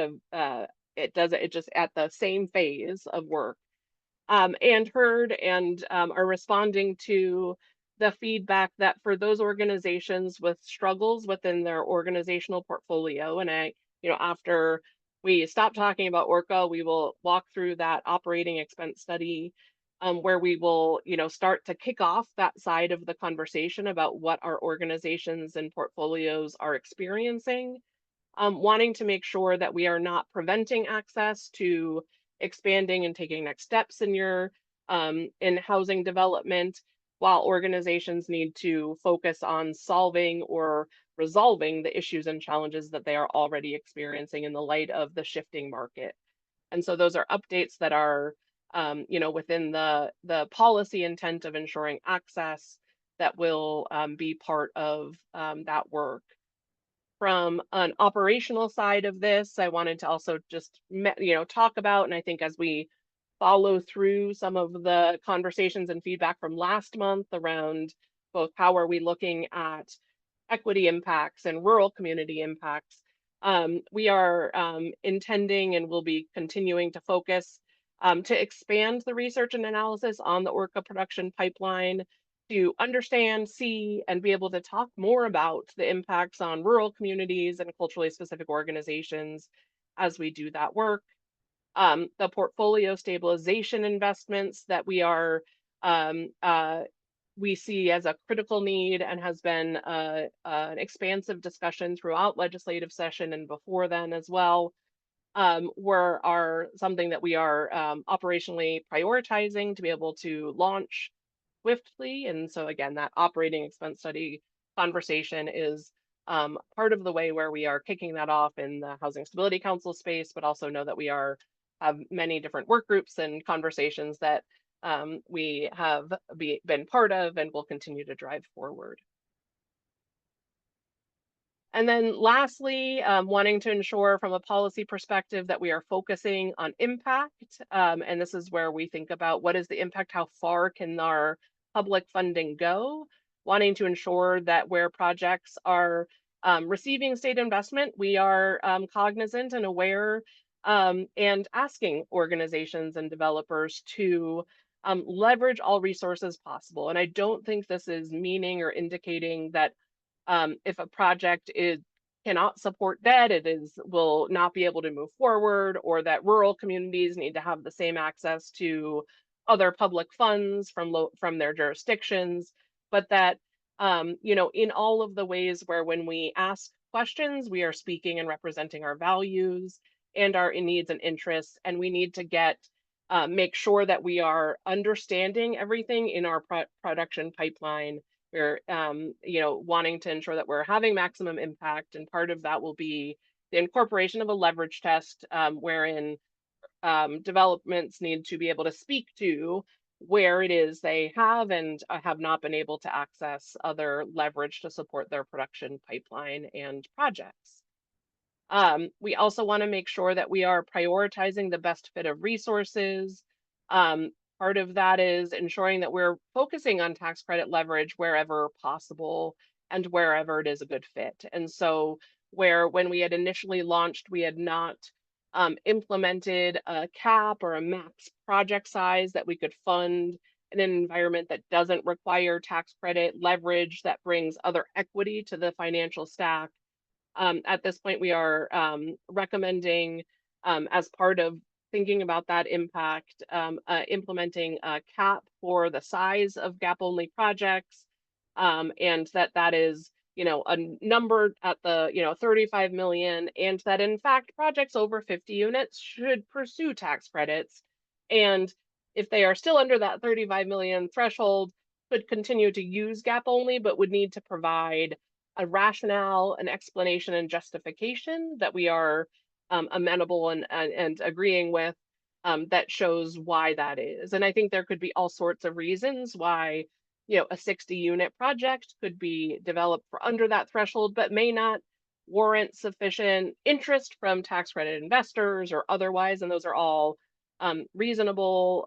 Speaker 8: it just at the same phase of work. And heard and are responding to the feedback that for those organizations with struggles within their organizational portfolio, and after we stop talking about Orca, we will walk through that operating expense study, where we will, start to kick off that side of the conversation about what our organizations and portfolios are experiencing, wanting to make sure that we are not preventing access to expanding and taking next steps in your in housing development, while organizations need to focus on solving or resolving the issues and challenges that they are already experiencing in the light of the shifting market. And so those are updates that are within the policy intent of ensuring access that will be part of that work. From an operational side of this, I wanted to also just talk about, and I think as we follow through some of the conversations and feedback from last month around both how are we looking at equity impacts and rural community impacts, we are intending and will be continuing to focus to expand the research and analysis on the Orca production pipeline, to understand, see, and be able to talk more about the impacts on rural communities and culturally specific organizations as we do that work. The portfolio stabilization investments that we see as a critical need and has been an expansive discussion throughout legislative session and before then as well, are something that we are operationally prioritizing to be able to launch swiftly. And so again, that operating expense study conversation is part of the way where we are kicking that off in the Housing Stability Council space, but also know that we have many different work groups and conversations that we have been part of and will continue to drive forward. And then lastly, wanting to ensure from a policy perspective that we are focusing on impact. And this is where we think about what is the impact, how far can our public funding go? Wanting to ensure that where projects are receiving state investment, we are cognizant and aware, and asking organizations and developers to leverage all resources possible. And I don't think this is meaning or indicating that if a project cannot support debt, will not be able to move forward, or that rural communities need to have the same access to other public funds from their jurisdictions, but that in all of the ways where when we ask questions, we are speaking and representing our values and our needs and interests, and we need to make sure that we are understanding everything in our production pipeline. We're wanting to ensure that we're having maximum impact, and part of that will be the incorporation of a leverage test, wherein developments need to be able to speak to where it is they have and have not been able to access other leverage to support their production pipeline and projects. We also want to make sure that we are prioritizing the best fit of resources. Part of that is ensuring that we're focusing on tax credit leverage wherever possible and wherever it is a good fit. And so when we had initially launched, we had not implemented a cap or a max project size that we could fund in an environment that doesn't require tax credit leverage that brings other equity to the financial stack. At this point, we are recommending, as part of thinking about that impact, implementing a cap for the size of gap-only projects, and that is a number at the 35 million, and that in fact projects over 50 units should pursue tax credits, and if they are still under that 35 million threshold, could continue to use gap only, but would need to provide a rationale, an explanation, and justification that we are amenable and agreeing with, that shows why that is. And I think there could be all sorts of reasons why a 60 unit project could be developed for under that threshold, but may not warrant sufficient interest from tax credit investors or otherwise. And those are all reasonable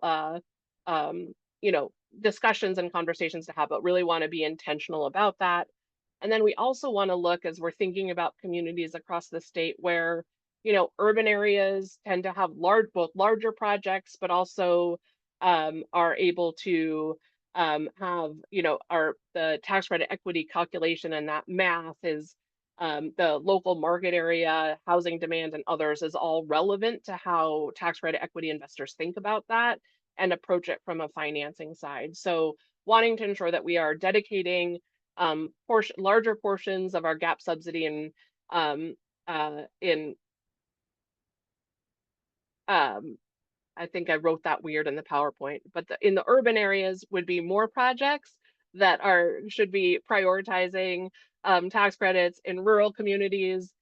Speaker 8: discussions and conversations to have, but really want to be intentional about that. And then we also want to look, as we're thinking about communities across the state where urban areas tend to have both larger projects, but also are able to have, the tax credit equity calculation, and that math is the local market area, housing demand, and others is all relevant to how tax credit equity investors think about that and approach it from a financing side. So wanting to ensure that we are dedicating larger portions of our gap subsidy in I think I wrote that weird in the PowerPoint, but in the urban areas would be more projects that should be prioritizing tax credits. In rural communities,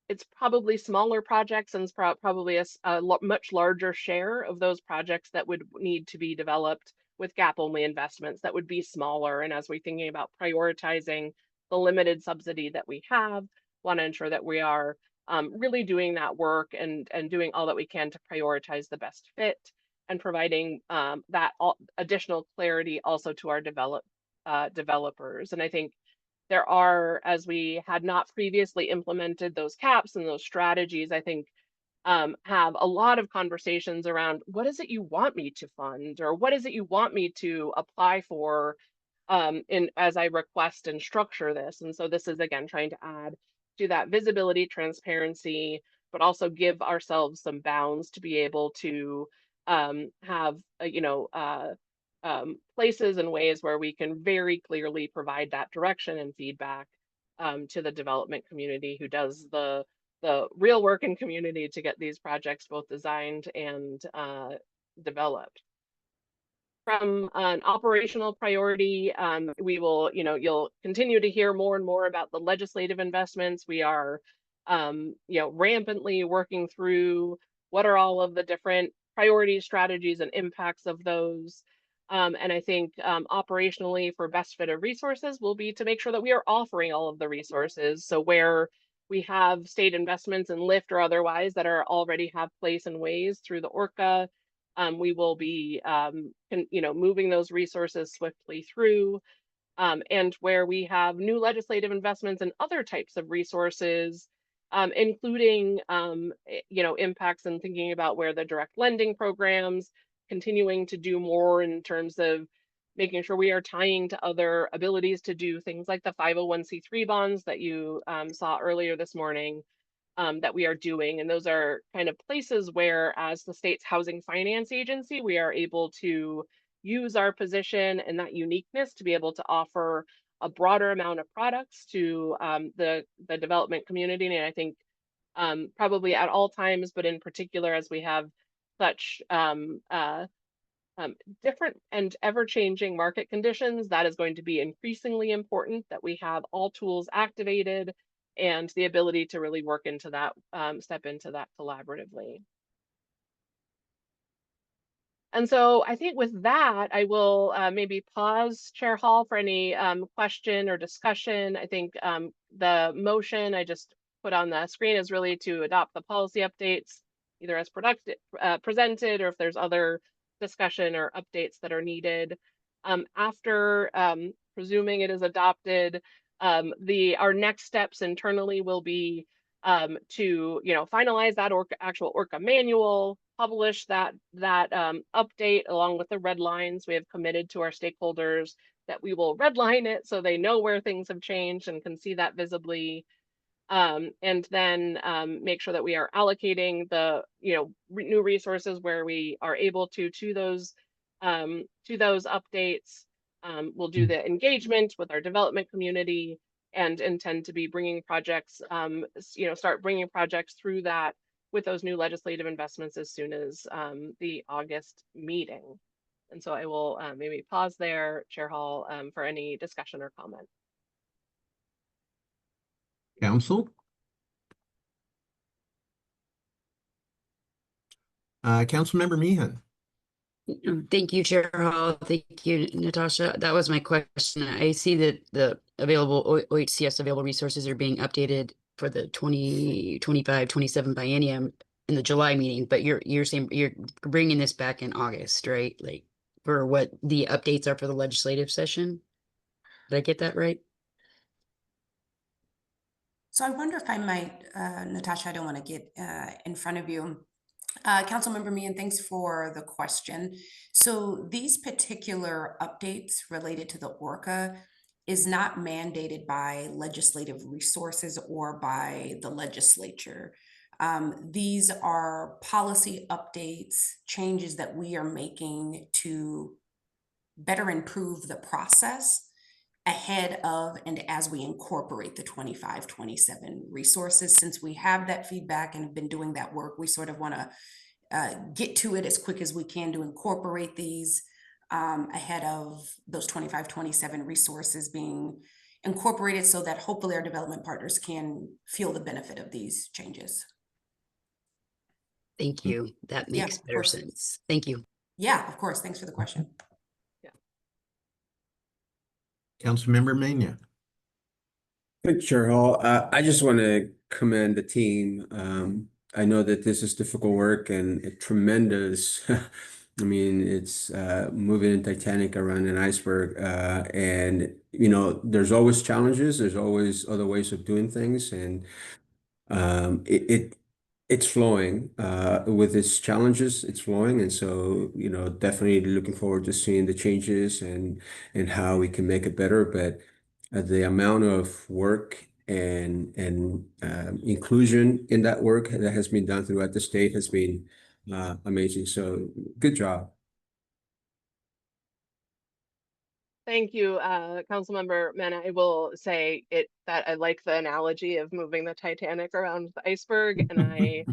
Speaker 8: it's probably smaller projects, and it's probably a much larger share of those projects that would need to be developed with gap only investments that would be smaller. And as we're thinking about prioritizing the limited subsidy that we have, want to ensure that we are really doing that work and doing all that we can to prioritize the best fit, and providing that additional clarity also to our developers. And I think there are, as we had not previously implemented those caps and those strategies, I think have a lot of conversations around what is it you want me to fund, or what is it you want me to apply for as I request and structure this. And so this is, again, trying to add to that visibility, transparency, but also give ourselves some bounds to be able to have places and ways where we can very clearly provide that direction and feedback to the development community, who does the real work in community to get these projects both designed and developed. From an operational priority, we will, you'll continue to hear more and more about the legislative investments. We are, rampantly working through what are all of the different priorities, strategies, and impacts of those. And I think operationally, for best fit of resources will be to make sure that we are offering all of the resources. So where we have state investments in LIFT or otherwise that are already have place and ways through the ORCA, we will be, moving those resources swiftly through. And where we have new legislative investments and other types of resources, including, impacts and thinking about where the direct lending programs, continuing to do more in terms of making sure we are tying to other abilities to do things like the 501c3 bonds that you saw earlier this morning. That we are doing. And those are kind of places where, as the state's housing finance agency, we are able to use our position and that uniqueness to be able to offer a broader amount of products to the development community. And I think probably at all times, but in particular, as we have such different and ever-changing market conditions, that is going to be increasingly important that we have all tools activated and the ability to really work into that, step into that collaboratively. And so I think with that, I will maybe pause, Chair Hall, for any question or discussion. I think the motion I just put on the screen is really to adopt the policy updates, either as presented, or if there's other discussion or updates that are needed. After presuming it is adopted, our next steps internally will be to finalize that actual ORCA manual, publish that update along with the red lines. We have committed to our stakeholders that we will redline it so they know where things have changed and can see that visibly. And then make sure that we are allocating the new resources where we are able to those updates. We'll do the engagement with our development community and intend to be bringing projects, start bringing projects through that with those new legislative investments as soon as the August meeting. And so I will maybe pause there, Chair Hall, for any discussion or comment.
Speaker 1: Council? Councilmember Meehan.
Speaker 12: Thank you, Chair Hall. Thank you, Natasha. That was my question. I see that the available OHCS available resources are being updated for the 2025-27 biennium in the July meeting, but you're saying you're bringing this back in August, right? Like for what the updates are for the legislative session? Did I get that right?
Speaker 4: So I wonder if I might, Natasha, I don't want to get in front of you. Councilmember Meehan, thanks for the question. So these particular updates related to the ORCA is not mandated by legislative resources or by the legislature. These are policy updates, changes that we are making to better improve the process ahead of and as we incorporate the 25-27 resources. Since we have that feedback and have been doing that work, we sort of want to get to it as quick as we can to incorporate these ahead of those 25-27 resources being incorporated, so that hopefully our development partners can feel the benefit of these changes.
Speaker 12: Thank you. That
Speaker 4: Yeah,
Speaker 12: makes
Speaker 4: of
Speaker 12: better
Speaker 4: course.
Speaker 12: sense. Thank you.
Speaker 4: Yeah, of course. Thanks for the question.
Speaker 1: Councilmember Mania.
Speaker 5: Thank you, Chair Hall. I just want to commend the team. I know that this is difficult work and a tremendous, I mean, it's moving a Titanic around an iceberg. And, you know, there's always challenges. There's always other ways of doing things. And it's flowing with its challenges. It's flowing. And so, you know, definitely looking forward to seeing the changes and how we can make it better. But the amount of work and inclusion in that work that has been done throughout the state has been amazing. So good job.
Speaker 8: Thank you, Councilmember Mena. I will say that I like the analogy of moving the Titanic around the iceberg, and I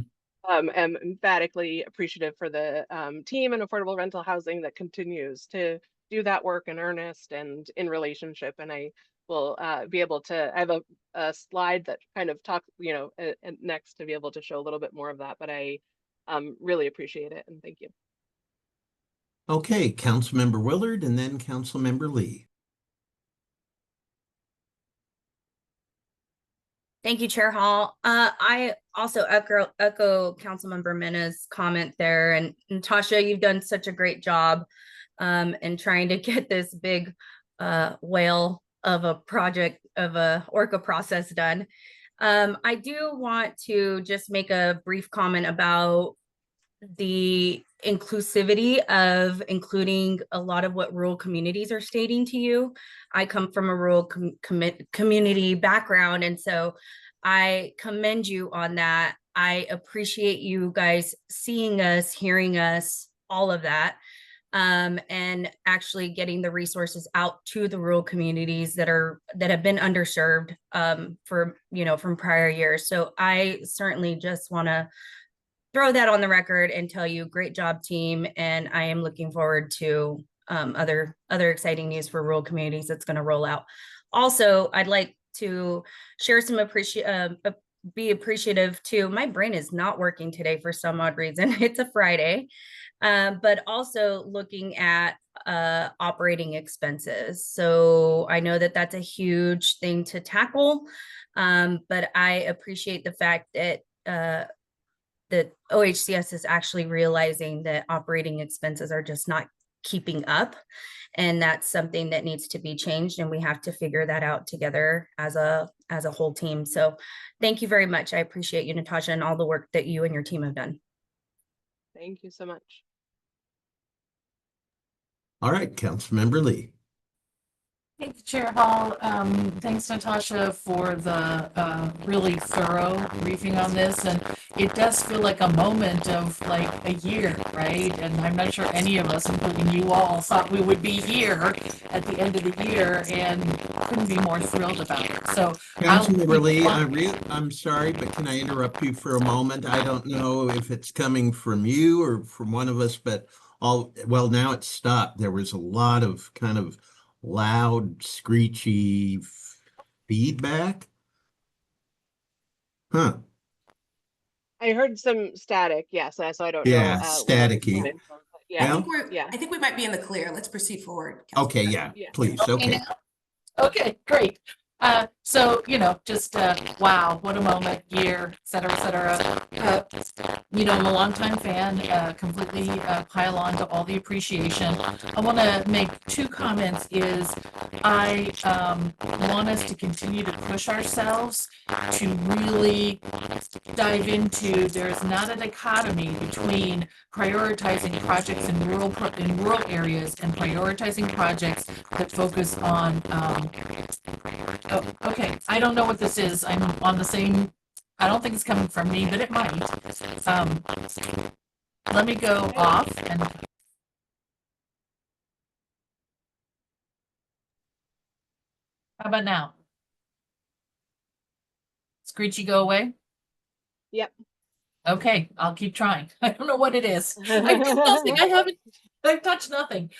Speaker 8: am emphatically appreciative for the team in affordable rental housing that continues to do that work in earnest and in relationship. And I will be able to, I have a slide that kind of talks, you know, next to be able to show a little bit more of that, but I really appreciate it, and thank you.
Speaker 1: Okay, Councilmember Willard and then Councilmember Lee.
Speaker 13: Thank you, Chair Hall. I also echo Councilmember Mena's comment there. And Natasha, you've done such a great job in trying to get this big whale of a project, of a ORCA process done. I do want to just make a brief comment about the inclusivity of including a lot of what rural communities are stating to you. I come from a rural community background, and so I commend you on that. I appreciate you guys seeing us, hearing us, all of that, and actually getting the resources out to the rural communities that have been underserved for, you know, from prior years. So I certainly just want to throw that on the record and tell you, great job, team. And I am looking forward to other exciting news for rural communities that's going to roll out. Also, I'd like to share some be appreciative too. My brain is not working today for some odd reason. It's a Friday, but also looking at operating expenses. So I know that that's a huge thing to tackle, but I appreciate the fact that that OHCS is actually realizing that operating expenses are just not keeping up. And that's something that needs to be changed. And we have to figure that out together as a whole team. So thank you very much. I appreciate you, Natasha, and all the work that you and your team have done.
Speaker 8: Thank you so much.
Speaker 1: All right, Councilmember Lee.
Speaker 6: Thanks, Chair Hall. Thanks, Natasha, for the really thorough briefing on this. And it does feel like a moment of like a year, right? And I'm not sure any of us, including you all, thought we would be here at the end of the year, and couldn't be more thrilled about it. So,
Speaker 1: Councilmember Lee, I'm sorry, but can I interrupt you for a moment? I don't know if it's coming from you or from one of us, but well, now it's stopped. There was a lot of kind of loud, screechy feedback. Huh.
Speaker 8: I heard some static, yes, so I don't know.
Speaker 1: Yeah,
Speaker 8: where it's
Speaker 1: staticky.
Speaker 8: coming from, but yeah,
Speaker 1: Well,
Speaker 4: I think we might be in the clear. Let's proceed forward.
Speaker 1: Okay,
Speaker 4: Councilmember.
Speaker 1: yeah, please.
Speaker 6: Okay,
Speaker 1: Okay.
Speaker 6: now. Okay, great. So, you know, just wow, what a moment, year, et cetera, et cetera. You know, I'm a longtime fan, completely pile on to all the appreciation. I want to make two comments. I want us to continue to push ourselves to really dive into, there's not a dichotomy between prioritizing projects in rural areas and prioritizing projects that focus on, oh, okay, I don't know what this is. I'm on the same, I don't think it's coming from me, but it might. Let me go off and how about now? Screechy, go away.
Speaker 8: Yep.
Speaker 6: Okay, I'll keep trying. I don't know what it is. I've done nothing. I've touched nothing.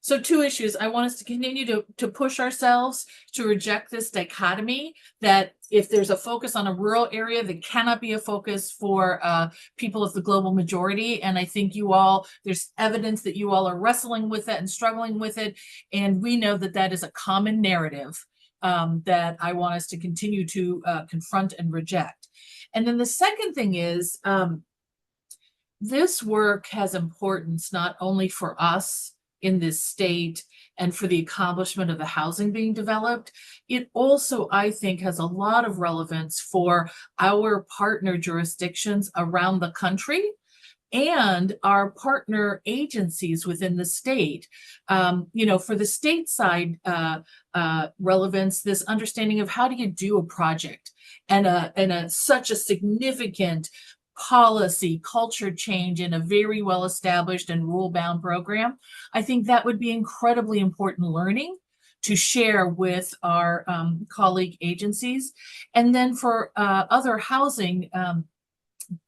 Speaker 6: So two issues. I want us to continue to push ourselves to reject this dichotomy that if there's a focus on a rural area, that cannot be a focus for people of the global majority. And I think you all, there's evidence that you all are wrestling with it and struggling with it. And we know that that is a common narrative that I want us to continue to confront and reject. And then the second thing is, this work has importance not only for us in this state and for the accomplishment of the housing being developed, it also, I think, has a lot of relevance for our partner jurisdictions around the country and our partner agencies within the state. You know, for the state side relevance, this understanding of how do you do a project and such a significant policy culture change in a very well established and rule bound program. I think that would be incredibly important learning to share with our colleague agencies. And then for other housing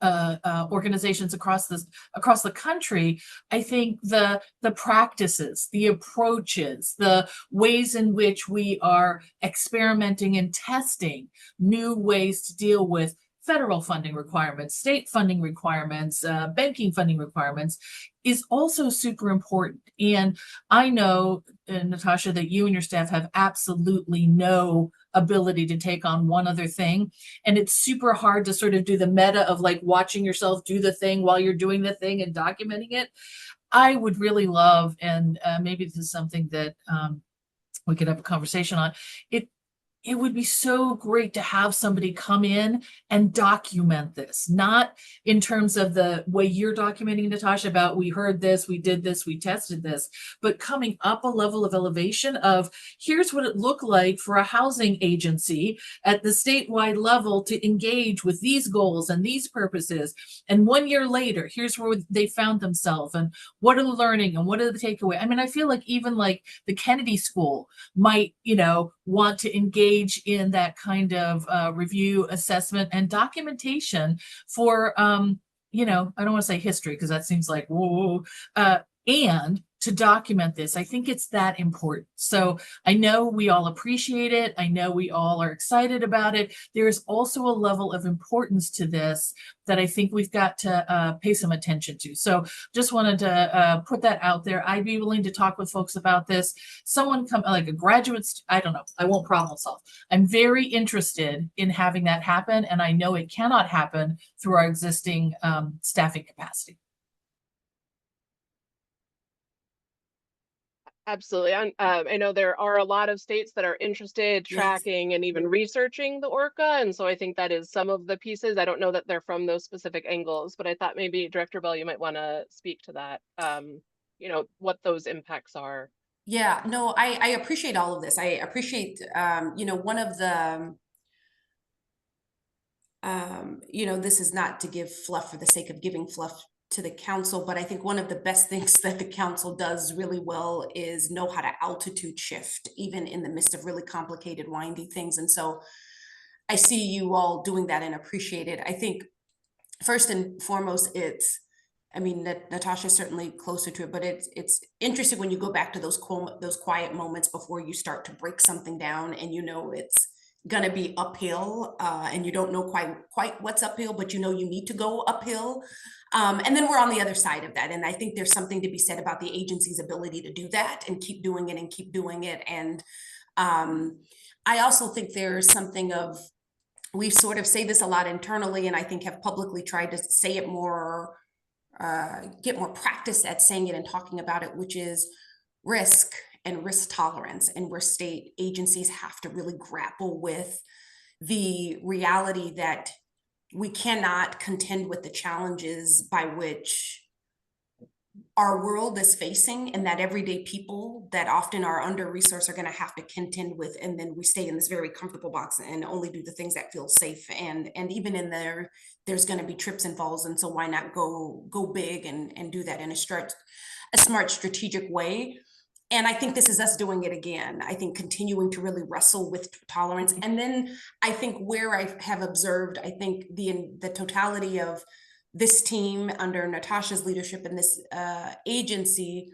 Speaker 6: organizations across the country, I think the practices, the approaches, the ways in which we are experimenting and testing new ways to deal with federal funding requirements, state funding requirements, banking funding requirements is also super important. And I know, Natasha, that you and your staff have absolutely no ability to take on one other thing. And it's super hard to sort of do the meta of like watching yourself do the thing while you're doing the thing and documenting it. I would really love, and maybe this is something that we could have a conversation on, it would be so great to have somebody come in and document this, not in terms of the way you're documenting, Natasha, about we heard this, we did this, we tested this, but coming up a level of elevation of here's what it looked like for a housing agency at the statewide level to engage with these goals and these purposes. And 1 year later, here's where they found themselves and what are the learning and what are the takeaway. I mean, I feel like even like the Kennedy School might, you know, want to engage in that kind of review, assessment, and documentation for, you know, I don't want to say history because that seems like, whoa, and to document this. I think it's that important. So I know we all appreciate it. I know we all are excited about it. There is also a level of importance to this that I think we've got to pay some attention to. So just wanted to put that out there. I'd be willing to talk with folks about this. Someone come like a graduate, I don't know, I won't problem solve. I'm very interested in having that happen. And I know it cannot happen through our existing staffing capacity.
Speaker 8: Absolutely. I know there are a lot of states that are interested, tracking, and even researching the ORCA. And so I think that is some of the pieces. I don't know that they're from those specific angles, but I thought maybe Director Bell, you might want to speak to that, you know, what those impacts are.
Speaker 4: Yeah, no, I appreciate all of this. I appreciate, you know, one of the, you know, this is not to give fluff for the sake of giving fluff to the council, but I think one of the best things that the council does really well is know how to altitude shift, even in the midst of really complicated, windy things. And so I see you all doing that and appreciate it. I think first and foremost, it's, I mean, Natasha's certainly closer to it, but it's interesting when you go back to those quiet moments before you start to break something down and you know it's gonna be uphill and you don't know quite what's uphill, but you know you need to go uphill. And then we're on the other side of that. And I think there's something to be said about the agency's ability to do that and keep doing it and keep doing it. And I also think there's something of, we sort of say this a lot internally, and I think have publicly tried to say it more, get more practice at saying it and talking about it, which is risk and risk tolerance, and where state agencies have to really grapple with the reality that we cannot contend with the challenges by which our world is facing, and that everyday people that often are under-resourced are going to have to contend with, and then we stay in this very comfortable box and only do the things that feel safe, and even in there's going to be trips and falls, and so why not go big and do that in a smart strategic way. And I think this is us doing it again. I think continuing to really wrestle with tolerance. And then I think where I have observed, I think the totality of this team under Natasha's leadership in this agency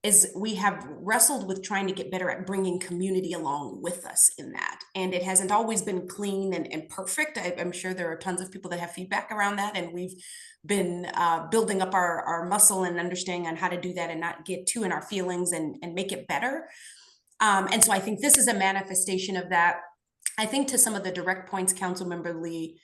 Speaker 4: is we have wrestled with trying to get better at bringing community along with us in that. And it hasn't always been clean and perfect. I'm sure there are tons of people that have feedback around that. And we've been building up our muscle and understanding on how to do that and not get too in our feelings and make it better. And so I think this is a manifestation of that. I think to some of the direct points, Councilmember Lee,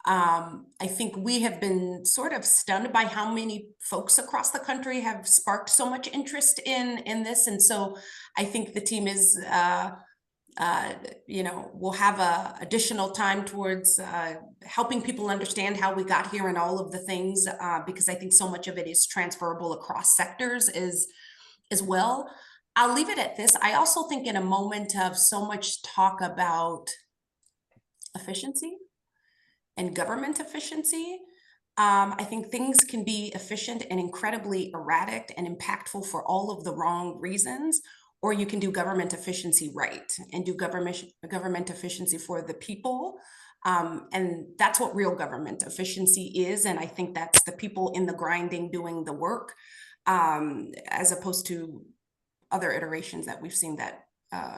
Speaker 4: I think we have been sort of stunned by how many folks across the country have sparked so much interest in this. And so I think the team is, we'll have additional time towards helping people understand how we got here and all of the things, because I think so much of it is transferable across sectors as well. I'll leave it at this. I also think in a moment of so much talk about efficiency and government efficiency, I think things can be efficient and incredibly erratic and impactful for all of the wrong reasons, or you can do government efficiency right and do government efficiency for the people. And that's what real government efficiency is. And I think that's the people in the grinding doing the work, as opposed to other iterations that we've seen that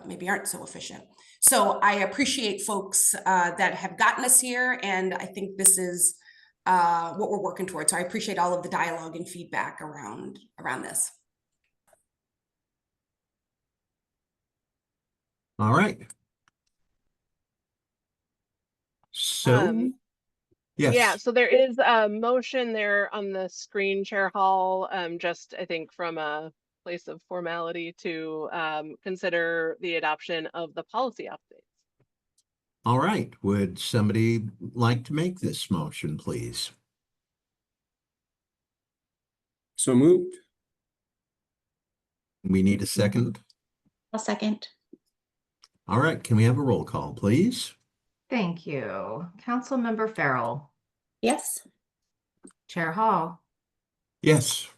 Speaker 4: maybe aren't so efficient. So I appreciate folks that have gotten us here, and I think this is what we're working towards. So I appreciate all of the dialogue and feedback around this.
Speaker 1: All right. So, yes.
Speaker 8: Yeah, so there is a motion there on the screen, Chair Hall, just I think from a place of formality to consider the adoption of the policy updates.
Speaker 1: All right. Would somebody like to make this motion, please?
Speaker 5: So moved.
Speaker 1: We need a second.
Speaker 7: I'll second.
Speaker 1: All right. Can we have a roll call, please?
Speaker 2: Thank you. Councilmember Farrell,
Speaker 7: Yes.
Speaker 2: Chair Hall,
Speaker 1: Yes.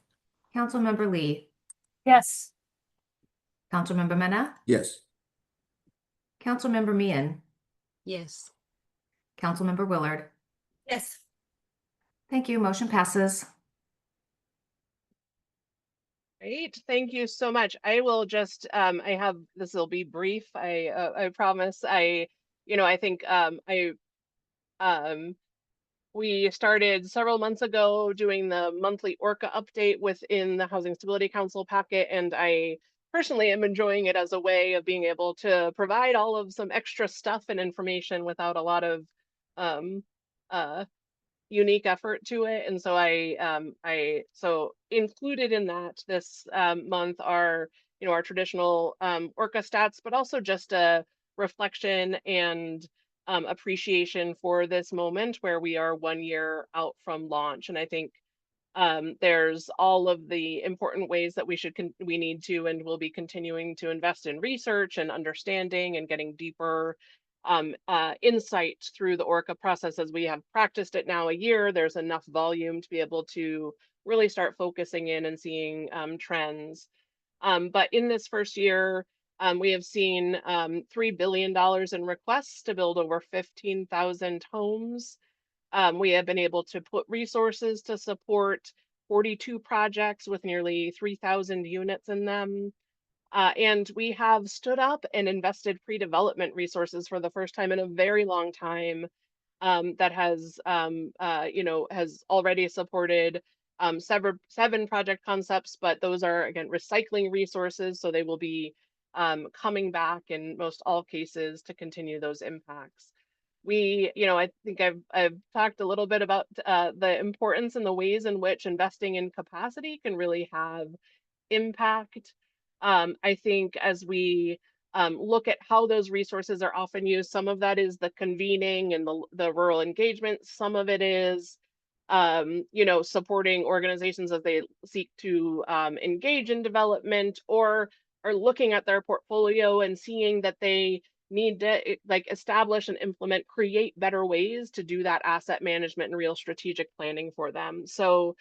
Speaker 2: Councilmember Lee,
Speaker 6: Yes.
Speaker 2: Councilmember Mena,
Speaker 5: Yes.
Speaker 2: Councilmember Meehan,
Speaker 12: Yes.
Speaker 2: Councilmember Willard.
Speaker 3: Yes.
Speaker 2: Thank you. Motion passes.
Speaker 8: Great, thank you so much. I will just, this will be brief. I promise. I think we started several months ago doing the monthly ORCA update within the Housing Stability Council packet, and I personally am enjoying it as a way of being able to provide all of some extra stuff and information without a lot of unique effort to it. And so so included in that this month are our traditional ORCA stats, but also just a reflection and appreciation for this moment where we are 1 year out from launch. And I think there's all of the important ways that we need to and will be continuing to invest in research and understanding and getting deeper insight through the ORCA process. As we have practiced it now a year, there's enough volume to be able to really start focusing in and seeing trends. But in this first year, we have seen $3 billion in requests to build over 15,000 homes. We have been able to put resources to support 42 projects with nearly 3,000 units in them. And we have stood up and invested pre-development resources for the first time in a very long time, that has already supported 7 project concepts, but those are, again, recycling resources, so they will be coming back in most all cases to continue those impacts. I think I've talked a little bit about the importance and the ways in which investing in capacity can really have impact. I think as we look at how those resources are often used, some of that is the convening and the rural engagement. Some of it is, you know, supporting organizations as they seek to engage in development, or are looking at their portfolio and seeing that they need to like establish and implement, create better ways to do that asset management and real strategic planning for them. So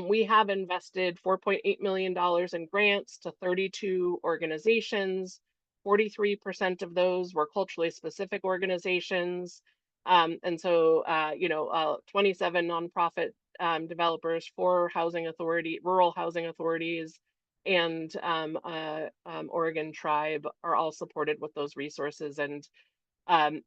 Speaker 8: we have invested $4.8 million in grants to 32 organizations. 43% of those were culturally specific organizations. And so, you know, 27 nonprofit developers, 4 rural housing authorities, and Oregon Tribe are all supported with those resources. And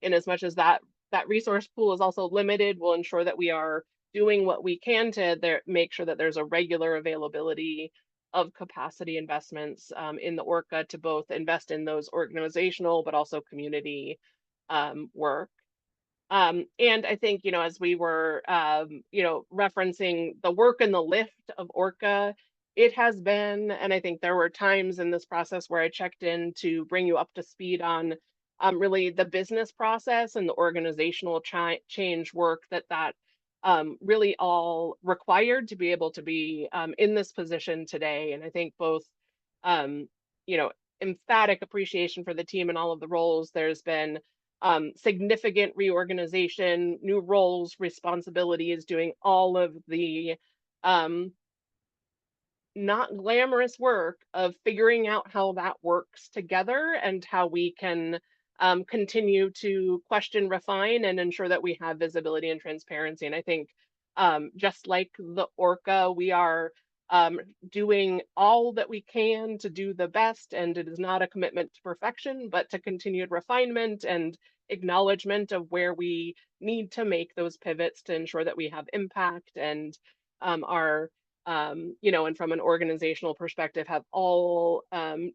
Speaker 8: in as much as that resource pool is also limited, we'll ensure that we are doing what we can to make sure that there's a regular availability of capacity investments in the ORCA to both invest in those organizational but also community work. And I think, you know, as we were, you know, referencing the work and the lift of ORCA, it has been, and I think there were times in this process where I checked in to bring you up to speed on really the business process and the organizational change work that really all required to be able to be in this position today. And I think both, you know, emphatic appreciation for the team and all of the roles. There's been significant reorganization, new roles, responsibilities, doing all of the not glamorous work of figuring out how that works together and how we can continue to question, refine, and ensure that we have visibility and transparency. And I think just like the ORCA, we are doing all that we can to do the best. And it is not a commitment to perfection, but to continued refinement and acknowledgement of where we need to make those pivots to ensure that we have impact and are you know, and from an organizational perspective, have all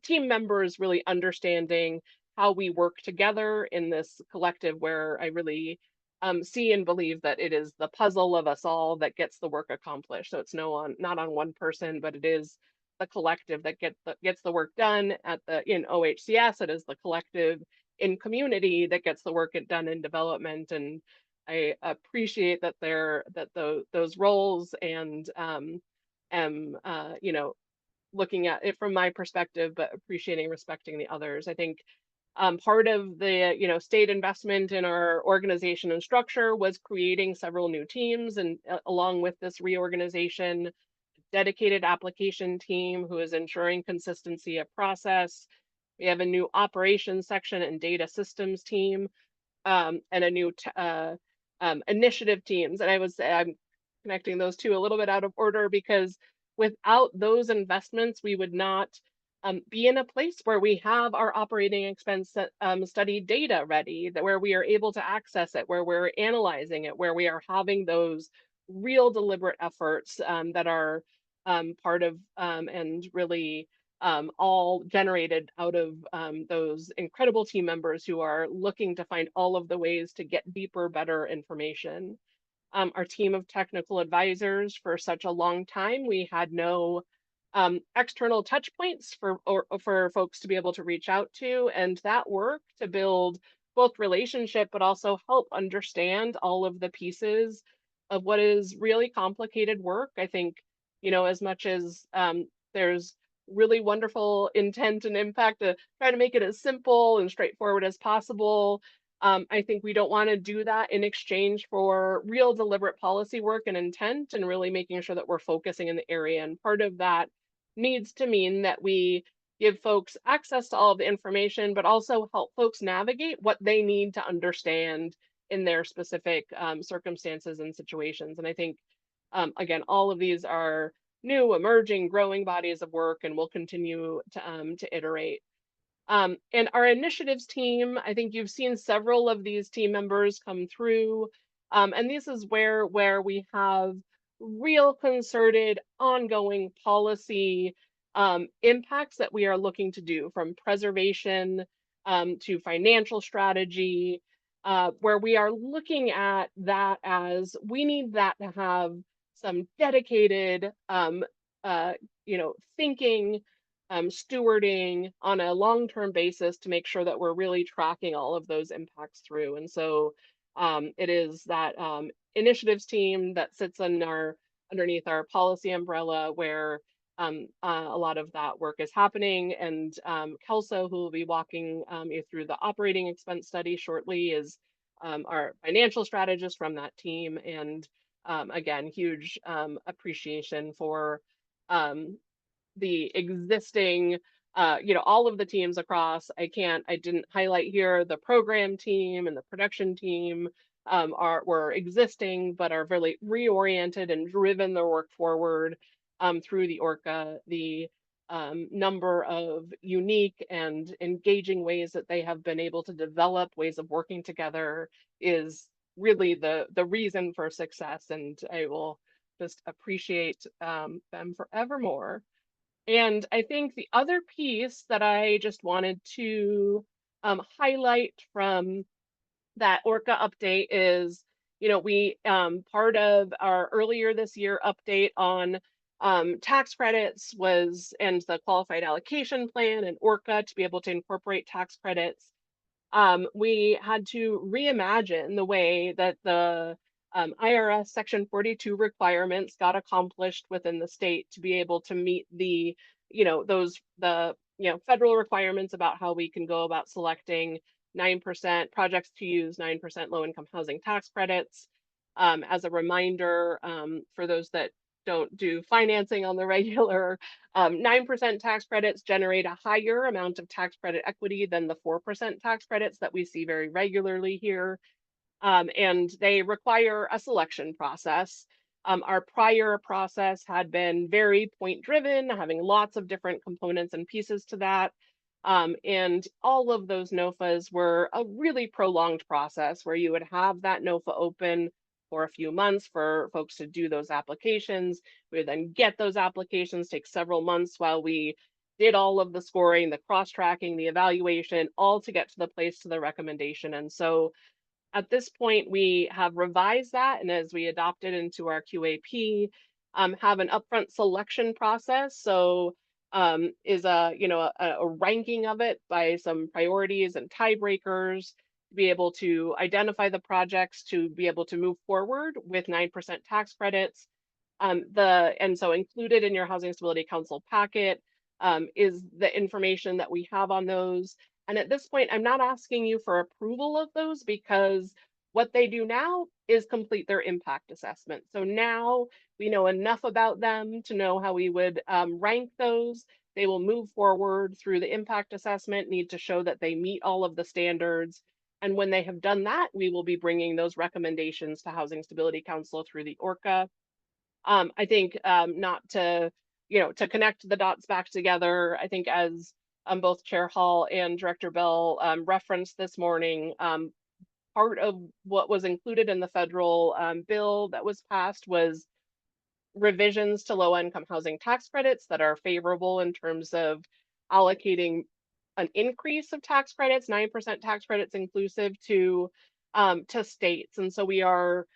Speaker 8: team members really understanding how we work together in this collective, where I really see and believe that it is the puzzle of us all that gets the work accomplished. So it's not on one person, but it is the collective that gets the work done in OHCS. It is the collective in community that gets the work done in development. And I appreciate that those roles and am you know, looking at it from my perspective, but appreciating, respecting the others. I think part of the, you know, state investment in our organization and structure was creating several new teams, and along with this reorganization, dedicated application team who is ensuring consistency of process. We have a new operations section and data systems team, and a new initiative teams. And I'm connecting those two a little bit out of order, because without those investments, we would not be in a place where we have our operating expense study data ready, where we are able to access it, where we're analyzing it, where we are having those real deliberate efforts that are part of and really all generated out of those incredible team members who are looking to find all of the ways to get deeper, better information. Our team of technical advisors, for such a long time, we had no external touch points for folks to be able to reach out to, and that work to build both relationship, but also help understand all of the pieces of what is really complicated work. I think, you know, as much as there's really wonderful intent and impact to try to make it as simple and straightforward as possible, I think we don't want to do that in exchange for real deliberate policy work and intent, and really making sure that we're focusing in the area. And part of that needs to mean that we give folks access to all of the information, but also help folks navigate what they need to understand in their specific circumstances and situations. And I think, again, all of these are new, emerging, growing bodies of work, and we'll continue to iterate. And our initiatives team, I think you've seen several of these team members come through. And this is where we have real concerted, ongoing policy impacts that we are looking to do, from preservation to financial strategy, where we are looking at that as we need that to have some dedicated, you know, thinking stewarding on a long-term basis to make sure that we're really tracking all of those impacts through. And so it is that initiatives team that sits underneath our policy umbrella where a lot of that work is happening. And Kelso, who will be walking you through the operating expense study shortly, is our financial strategist from that team. And again, huge appreciation for the existing, all of the teams across. I didn't highlight here the program team and the production team were existing, but are really reoriented and driven their work forward through the ORCA. The number of unique and engaging ways that they have been able to develop ways of working together is really the reason for success, and I will just appreciate them forevermore. And I think the other piece that I just wanted to highlight from that ORCA update is, we part of our earlier this year update on tax credits and the qualified allocation plan and ORCA to be able to incorporate tax credits. We had to reimagine the way that the IRS Section 42 requirements got accomplished within the state to be able to meet the federal requirements about how we can go about selecting 9% projects to use 9% low-income housing tax credits. As a reminder, for those that don't do financing on the regular, 9% tax credits generate a higher amount of tax credit equity than the 4% tax credits that we see very regularly here. And they require a selection process. Our prior process had been very point driven, having lots of different components and pieces to that. And all of those NOFAs were a really prolonged process where you would have that NOFA open for a few months for folks to do those applications. We would then get those applications, take several months while we did all of the scoring, the cross-tracking, the evaluation, all to get to the place to the recommendation. And so at this point, we have revised that, and as we adopt it into our QAP, have an upfront selection process. So is a ranking of it by some priorities and tiebreakers to be able to identify the projects to be able to move forward with 9% tax credits. And so included in your Housing Stability Council packet is the information that we have on those. And at this point, I'm not asking you for approval of those because what they do now is complete their impact assessment. So now we know enough about them to know how we would rank those. They will move forward through the impact assessment, need to show that they meet all of the standards. And when they have done that, we will be bringing those recommendations to Housing Stability Council through the ORCA. I think not to, to connect the dots back together, I think as both Chair Hall and Director Bell referenced this morning, part of what was included in the federal bill that was passed was revisions to low-income housing tax credits that are favorable in terms of allocating an increase of tax credits, 9% tax credits inclusive to states. And so we are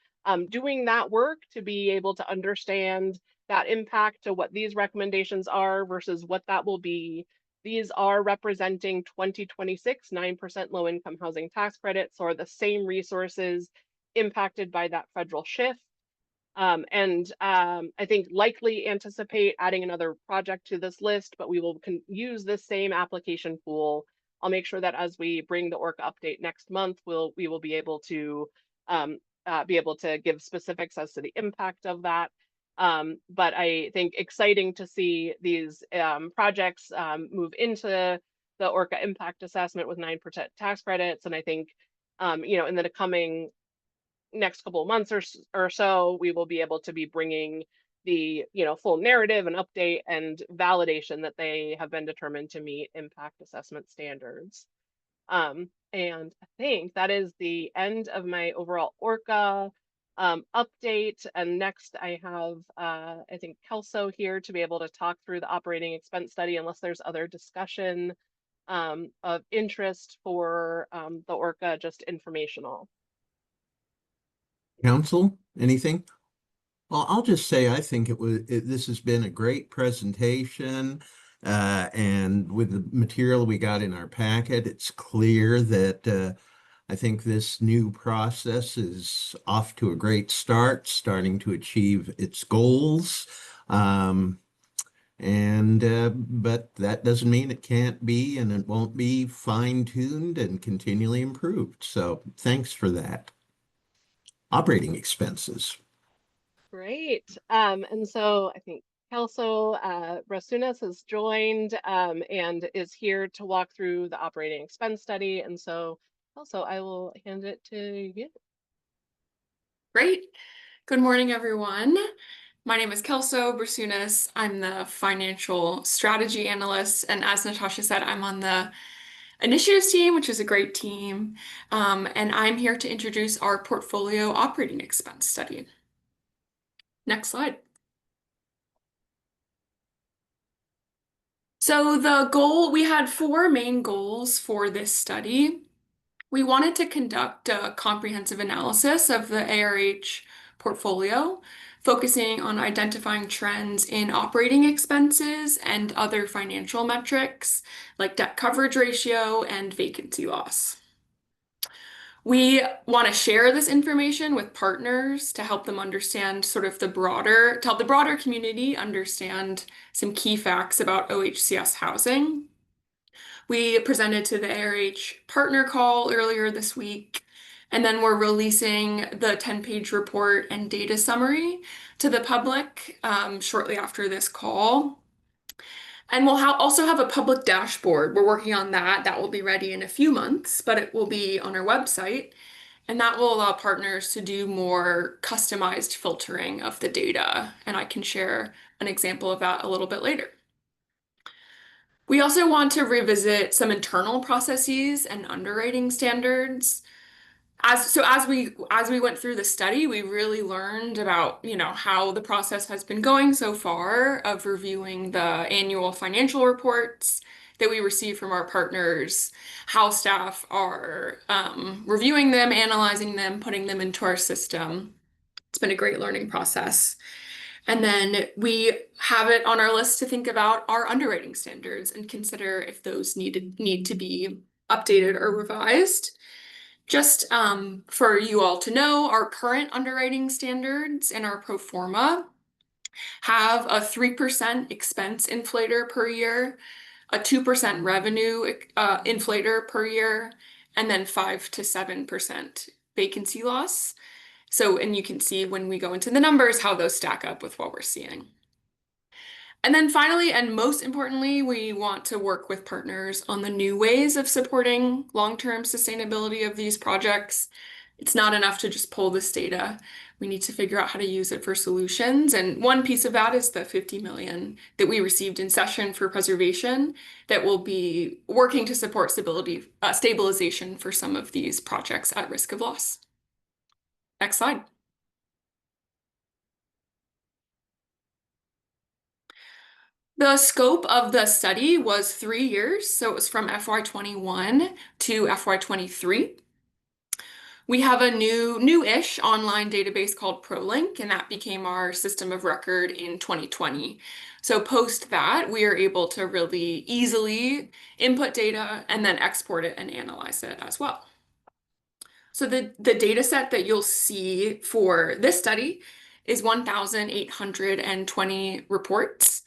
Speaker 8: doing that work to be able to understand that impact to what these recommendations are versus what that will be. These are representing 2026 9% low-income housing tax credits, or the same resources impacted by that federal shift. And I think likely anticipate adding another project to this list, but we will use this same application pool. I'll make sure that as we bring the ORCA update next month, we will be able to give specifics as to the impact of that. But I think exciting to see these projects move into the ORCA impact assessment with 9% tax credits. And I think, in the coming next couple of months or so, we will be able to be bringing the full narrative and update and validation that they have been determined to meet impact assessment standards. And I think that is the end of my overall ORCA update. And next I have, I think, Kelso here to be able to talk through the operating expense study, unless there's other discussion of interest for the ORCA, just informational.
Speaker 1: Council, anything? Well, I'll just say I think this has been a great presentation. And with the material we got in our packet, it's clear that I think this new process is off to a great start, starting to achieve its goals. But that doesn't mean it can't be and it won't be fine-tuned and continually improved. So thanks for that. Operating expenses.
Speaker 8: Great. And so I think Kelso Brasunas has joined and is here to walk through the operating expense study. And so also I will hand it to you.
Speaker 14: Great. Good morning, everyone. My name is Kelso Brasunas. I'm the financial strategy analyst. And as Natasha said, I'm on the initiatives team, which is a great team. And I'm here to introduce our portfolio operating expense study. Next slide. So we had 4 main goals for this study. We wanted to conduct a comprehensive analysis of the ARH portfolio, focusing on identifying trends in operating expenses and other financial metrics like debt coverage ratio and vacancy loss. We want to share this information with partners to help them understand to help the broader community understand some key facts about OHCS housing. We presented to the ARH partner call earlier this week, and then we're releasing the 10-page report and data summary to the public shortly after this call. And we'll also have a public dashboard. We're working on that. That will be ready in a few months, but it will be on our website. And that will allow partners to do more customized filtering of the data. And I can share an example of that a little bit later. We also want to revisit some internal processes and underwriting standards. As we went through the study, we really learned about, how the process has been going so far of reviewing the annual financial reports that we receive from our partners, how staff are reviewing them, analyzing them, putting them into our system. It's been a great learning process. And then we have it on our list to think about our underwriting standards and consider if those need to be updated or revised. Just for you all to know, our current underwriting standards in our pro forma have a 3% expense inflator per year, a 2% revenue inflator per year, and then 5 to 7% vacancy loss. And you can see when we go into the numbers how those stack up with what we're seeing. And then finally, and most importantly, we want to work with partners on the new ways of supporting long-term sustainability of these projects. It's not enough to just pull this data. We need to figure out how to use it for solutions. And one piece of that is the $50 million that we received in session for preservation that will be working to support stabilization for some of these projects at risk of loss. Next slide. The scope of the study was 3 years, so it was from FY21 to FY23. We have a new-ish online database called ProLink, and that became our system of record in 2020. So post that, we are able to really easily input data and then export it and analyze it as well. So the data set that you'll see for this study is 1,820 reports.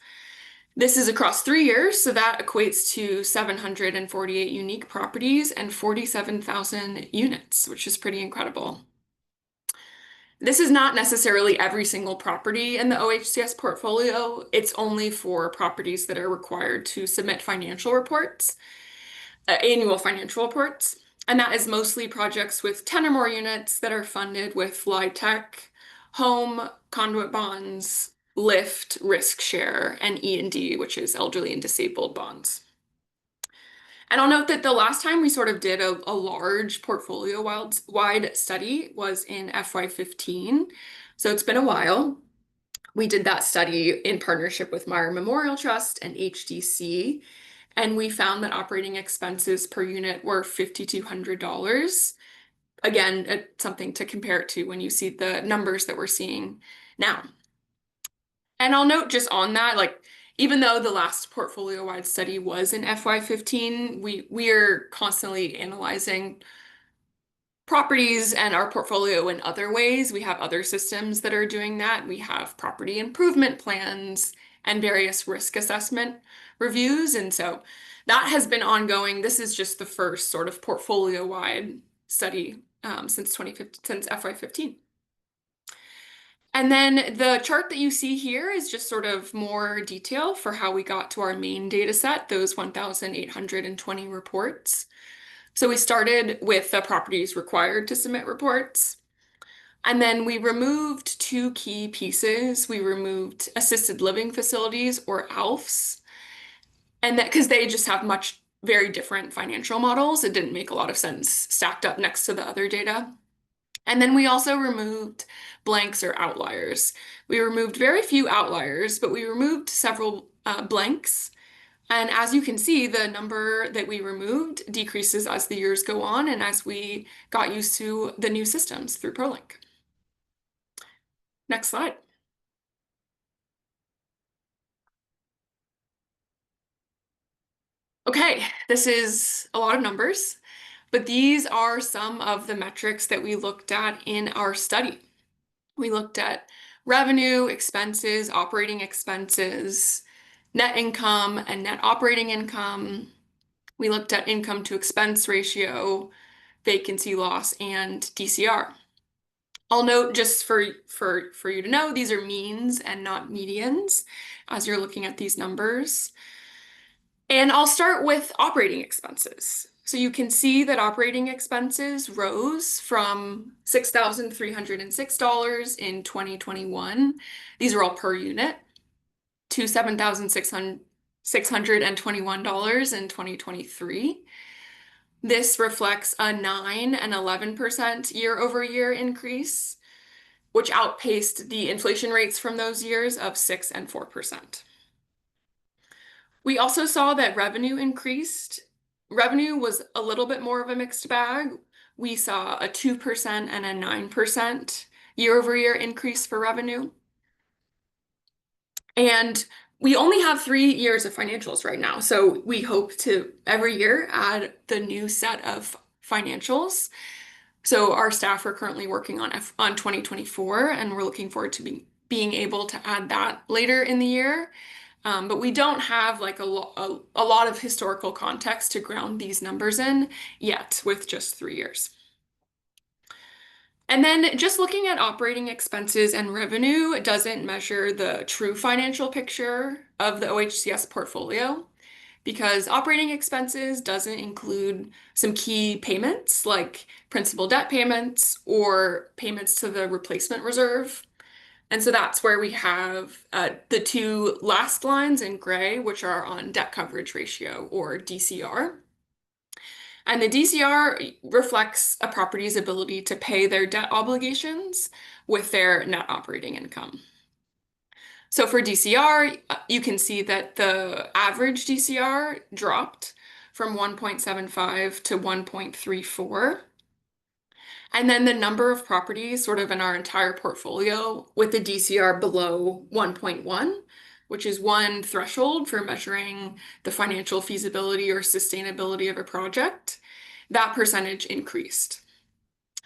Speaker 14: This is across 3 years, so that equates to 748 unique properties and 47,000 units, which is pretty incredible. This is not necessarily every single property in the OHCS portfolio. It's only for properties that are required to submit financial reports, annual financial reports. And that is mostly projects with 10 or more units that are funded with LIHTC, home, conduit bonds, LIFT, risk share, and E&D, which is elderly and disabled bonds. And I'll note that the last time we sort of did a large portfolio-wide study was in FY15. So it's been a while. We did that study in partnership with Meyer Memorial Trust and HDC. And we found that operating expenses per unit were $5,200. Again, something to compare it to when you see the numbers that we're seeing now. And I'll note just on that, even though the last portfolio-wide study was in FY15, we are constantly analyzing properties and our portfolio in other ways. We have other systems that are doing that. We have property improvement plans and various risk assessment reviews. And so that has been ongoing. This is just the first sort of portfolio-wide study since FY15. And then the chart that you see here is just sort of more detail for how we got to our main data set, those 1,820 reports. So we started with the properties required to submit reports. And then we removed two key pieces. We removed assisted living facilities, or ALFs, and that because they just have very different financial models. It didn't make a lot of sense stacked up next to the other data. And then we also removed blanks or outliers. We removed very few outliers, but we removed several blanks. And as you can see, the number that we removed decreases as the years go on and as we got used to the new systems through ProLink. Next slide. Okay, this is a lot of numbers, but these are some of the metrics that we looked at in our study. We looked at revenue, expenses, operating expenses, net income and net operating income. We looked at income to expense ratio, vacancy loss, and DCR. I'll note just for you to know, these are means and not medians as you're looking at these numbers. And I'll start with operating expenses. So you can see that operating expenses rose from $6,306 in 2021. These are all per unit, to $7,621 in 2023. This reflects a 9 and 11% year-over-year increase, which outpaced the inflation rates from those years of 6 and 4%. We also saw that revenue increased. Revenue was a little bit more of a mixed bag. We saw a 2% and a 9% year-over-year increase for revenue. And we only have 3 years of financials right now, so we hope to every year add the new set of financials. So our staff are currently working on 2024, and we're looking forward to being able to add that later in the year. But we don't have like a lot of historical context to ground these numbers in yet with just 3 years. And then just looking at operating expenses and revenue doesn't measure the true financial picture of the OHCS portfolio, because operating expenses doesn't include some key payments like principal debt payments or payments to the replacement reserve. And so that's where we have the two last lines in gray, which are on debt coverage ratio, or DCR. And the DCR reflects a property's ability to pay their debt obligations with their net operating income. So for DCR, you can see that the average DCR dropped from 1.75 to 1.34. And then the number of properties sort of in our entire portfolio with the DCR below 1.1, which is one threshold for measuring the financial feasibility or sustainability of a project, that percentage increased.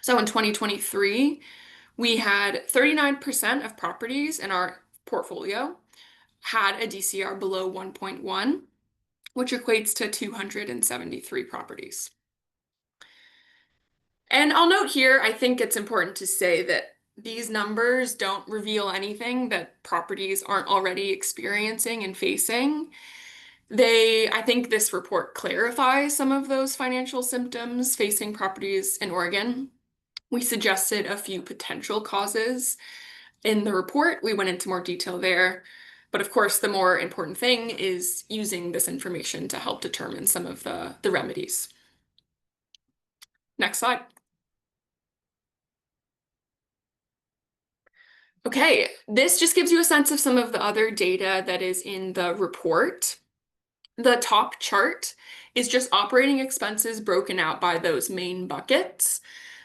Speaker 14: So in 2023, we had 39% of properties in our portfolio had a DCR below 1.1, which equates to 273 properties. And I'll note here, I think it's important to say that these numbers don't reveal anything that properties aren't already experiencing and facing. I think this report clarifies some of those financial symptoms facing properties in Oregon. We suggested a few potential causes in the report. We went into more detail there. But of course, the more important thing is using this information to help determine some of the remedies. Next slide. Okay, this just gives you a sense of some of the other data that is in the report. The top chart is just operating expenses broken out by those main buckets.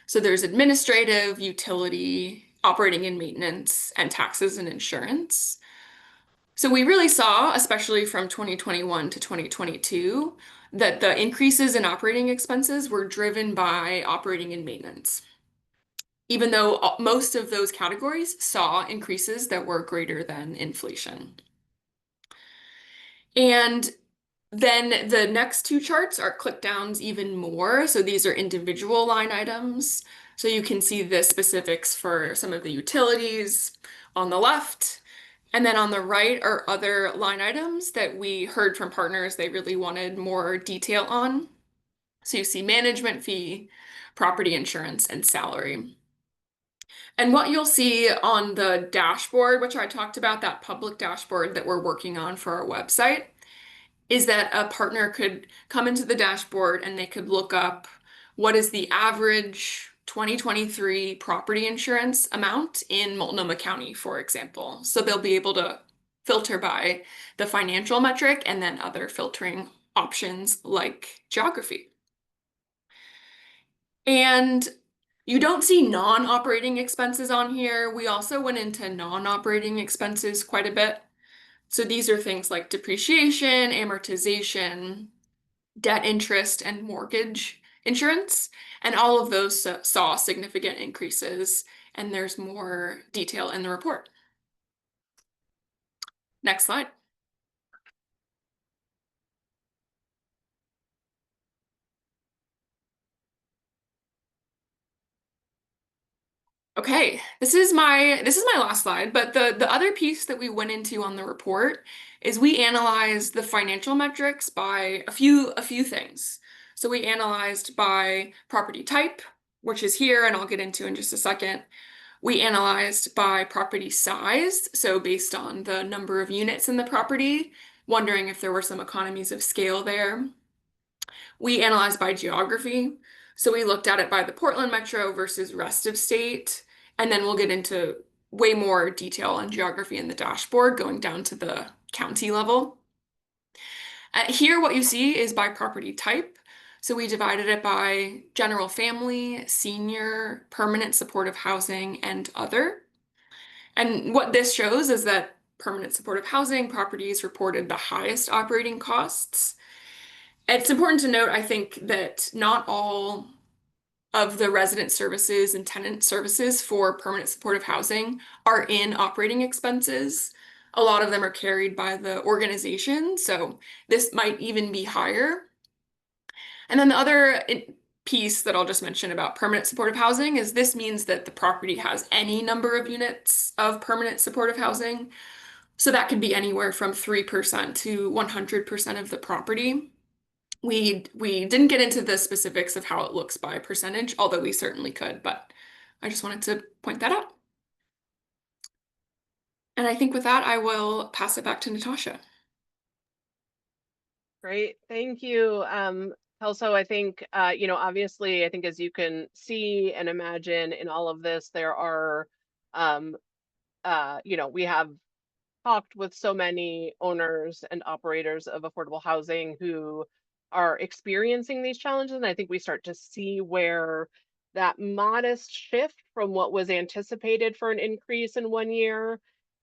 Speaker 14: So there's administrative, utility, operating and maintenance, and taxes and insurance. So we really saw, especially from 2021 to 2022, that the increases in operating expenses were driven by operating and maintenance, even though most of those categories saw increases that were greater than inflation. And then the next two charts are click downs even more. So these are individual line items. So you can see the specifics for some of the utilities on the left. And then on the right are other line items that we heard from partners they really wanted more detail on. So you see management fee, property insurance, and salary. And what you'll see on the dashboard, which I talked about, that public dashboard that we're working on for our website, is that a partner could come into the dashboard and they could look up what is the average 2023 property insurance amount in Multnomah County, for example. So they'll be able to filter by the financial metric and then other filtering options like geography. And you don't see non-operating expenses on here. We also went into non-operating expenses quite a bit. So these are things like depreciation, amortization, debt interest, and mortgage insurance. And all of those saw significant increases, and there's more detail in the report. Next slide. Okay, this is my last slide, but the other piece that we went into on the report is we analyzed the financial metrics by a few things. So we analyzed by property type, which is here, and I'll get into in just a second. We analyzed by property size, so based on the number of units in the property, wondering if there were some economies of scale there. We analyzed by geography. So we looked at it by the Portland metro versus rest of state. And then we'll get into way more detail on geography in the dashboard, going down to the county level. Here, what you see is by property type. So we divided it by general family, senior, permanent supportive housing, and other. And what this shows is that permanent supportive housing properties reported the highest operating costs. It's important to note, I think, that not all of the resident services and tenant services for permanent supportive housing are in operating expenses. A lot of them are carried by the organization, so this might even be higher. And then the other piece that I'll just mention about permanent supportive housing is this means that the property has any number of units of permanent supportive housing. So that could be anywhere from 3% to 100% of the property. We didn't get into the specifics of how it looks by percentage, although we certainly could, but I just wanted to point that out. And I think with that, I will pass it back to Natasha.
Speaker 8: Great, thank you. Also, I think, obviously, I think as you can see and imagine in all of this, there are, we have talked with so many owners and operators of affordable housing who are experiencing these challenges. And I think we start to see where that modest shift from what was anticipated for an increase in 1 year.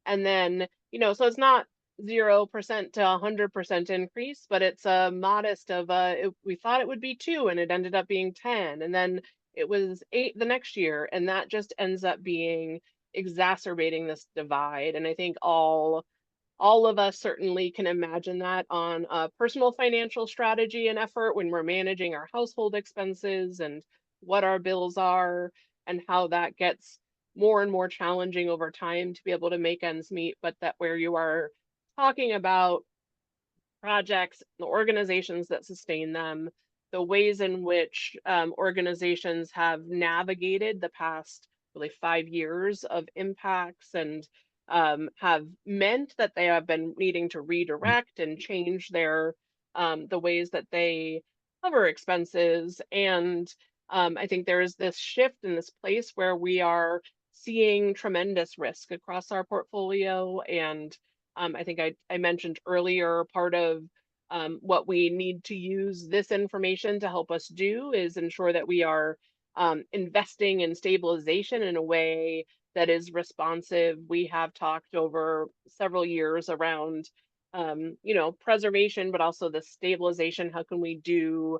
Speaker 8: And then, so it's not 0% to 100% increase, but it's a modest of we thought it would be 2 and it ended up being 10. And then it was 8 the next year. And that just ends up being exacerbating this divide. And I think all of us certainly can imagine that on a personal financial strategy and effort when we're managing our household expenses and what our bills are and how that gets more and more challenging over time to be able to make ends meet, but that where you are talking about projects, the organizations that sustain them, the ways in which organizations have navigated the past really 5 years of impacts and have meant that they have been needing to redirect and change their the ways that they cover expenses. And I think there is this shift in this place where we are seeing tremendous risk across our portfolio. And I think I mentioned earlier, part of what we need to use this information to help us do is ensure that we are investing in stabilization in a way that is responsive. We have talked over several years around, you know, preservation, but also the stabilization. How can we do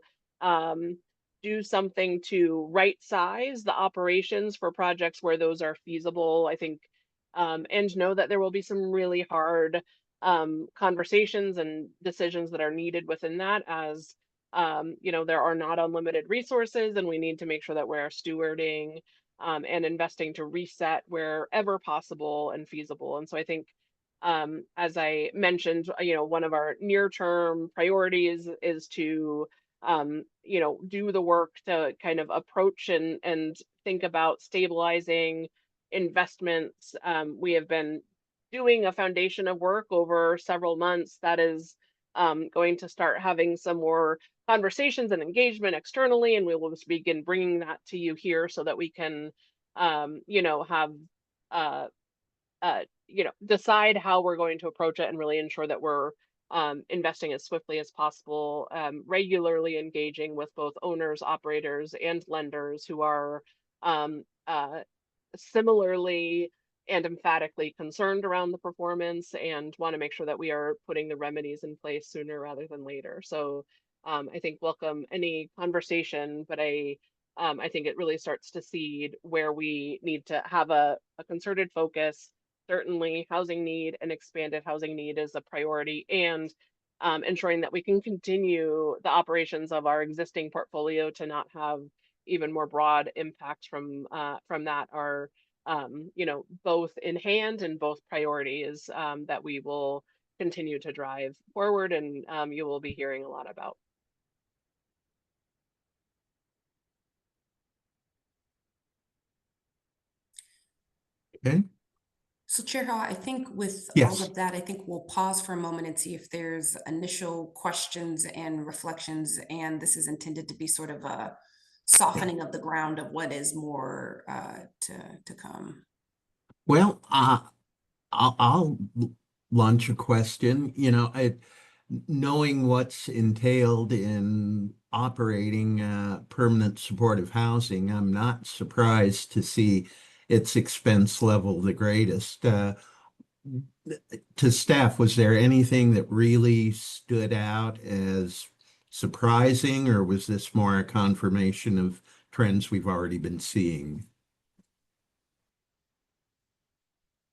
Speaker 8: something to right size the operations for projects where those are feasible? I think, and know that there will be some really hard conversations and decisions that are needed within that, as you know, there are not unlimited resources, and we need to make sure that we're stewarding and investing to reset wherever possible and feasible. And so I think, as I mentioned, you know, one of our near-term priorities is to, you know, do the work to kind of approach and think about stabilizing investments. We have been doing a foundation of work over several months that is going to start having some more conversations and engagement externally, and we will just begin bringing that to you here so that we can, you know, have, you know, decide how we're going to approach it and really ensure that we're investing as swiftly as possible, regularly engaging with both owners, operators, and lenders who are um, uh, similarly and emphatically concerned around the performance and want to make sure that we are putting the remedies in place sooner rather than later. So I think welcome any conversation, but I think it really starts to seed where we need to have a concerted focus. Certainly housing need and expanded housing need is a priority, and ensuring that we can continue the operations of our existing portfolio to not have even more broad impacts from that are, you know, both in hand and both priorities that we will continue to drive forward, and you will be hearing a lot about.
Speaker 1: Okay.
Speaker 4: So Chair Hall, I think with all
Speaker 1: Yes.
Speaker 4: of that, I think we'll pause for a moment and see if there's initial questions and reflections. And this is intended to be sort of a softening of the ground of what is more to come.
Speaker 1: Well, I'll launch a question. You know, knowing what's entailed in operating permanent supportive housing, I'm not surprised to see its expense level the greatest. To staff, was there anything that really stood out as surprising, or was this more a confirmation of trends we've already been seeing?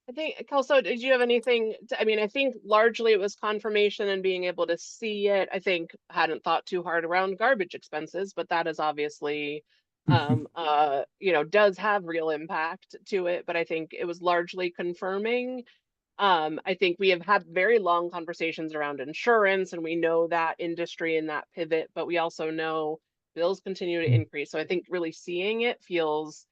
Speaker 8: I think, Kelso, did you have anything I mean, I think largely it was confirmation and being able to see it. I think hadn't thought too hard around garbage expenses, but that is obviously, you know, does have real impact to it. But I think it was largely confirming. I think we have had very long conversations around insurance, and we know that industry and that pivot, but we also know bills continue to increase. So I think really seeing it feels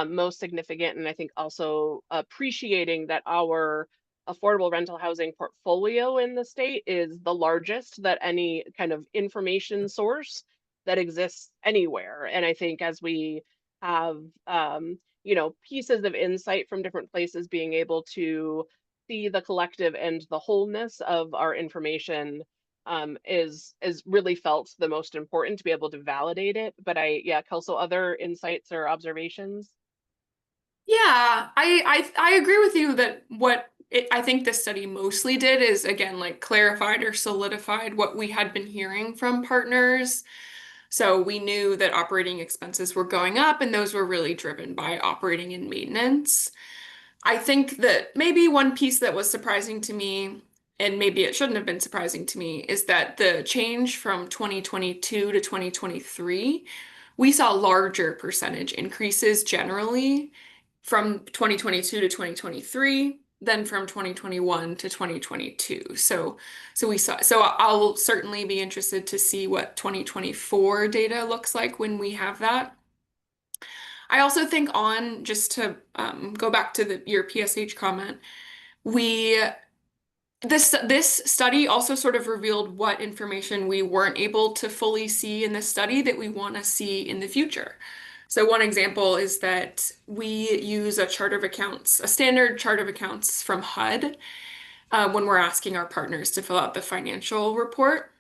Speaker 8: most significant. And I think also appreciating that our affordable rental housing portfolio in the state is the largest that any kind of information source that exists anywhere. And I think as we have, you know, pieces of insight from different places, being able to see the collective and the wholeness of our information is really felt the most important to be able to validate it. But yeah, Kelso, other insights or observations?
Speaker 14: Yeah, I agree with you that I think this study mostly did is, again, like clarified or solidified what we had been hearing from partners. So we knew that operating expenses were going up, and those were really driven by operating and maintenance. I think that maybe one piece that was surprising to me, and maybe it shouldn't have been surprising to me, is that the change from 2022 to 2023, we saw larger percentage increases generally from 2022 to 2023 than from 2021 to 2022. So I'll certainly be interested to see what 2024 data looks like when we have that. I also think, on just to go back to your PSH comment, this study also sort of revealed what information we weren't able to fully see in this study that we want to see in the future. So one example is that we use a chart of accounts, a standard chart of accounts from HUD, when we're asking our partners to fill out the financial report.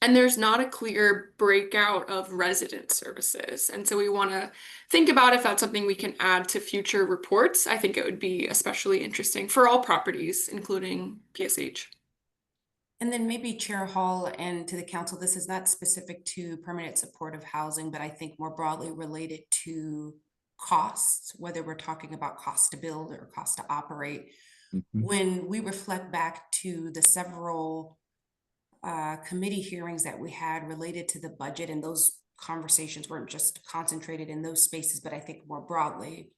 Speaker 14: and there's not a clear breakout of resident services. And so we want to think about if that's something we can add to future reports. I think it would be especially interesting for all properties, including PSH.
Speaker 4: And then maybe Chair Hall and to the council, this is not specific to permanent supportive housing, but I think more broadly related to costs, whether we're talking about cost to build or cost to operate. When we reflect back to the several committee hearings that we had related to the budget, and those conversations weren't just concentrated in those spaces, but I think more broadly,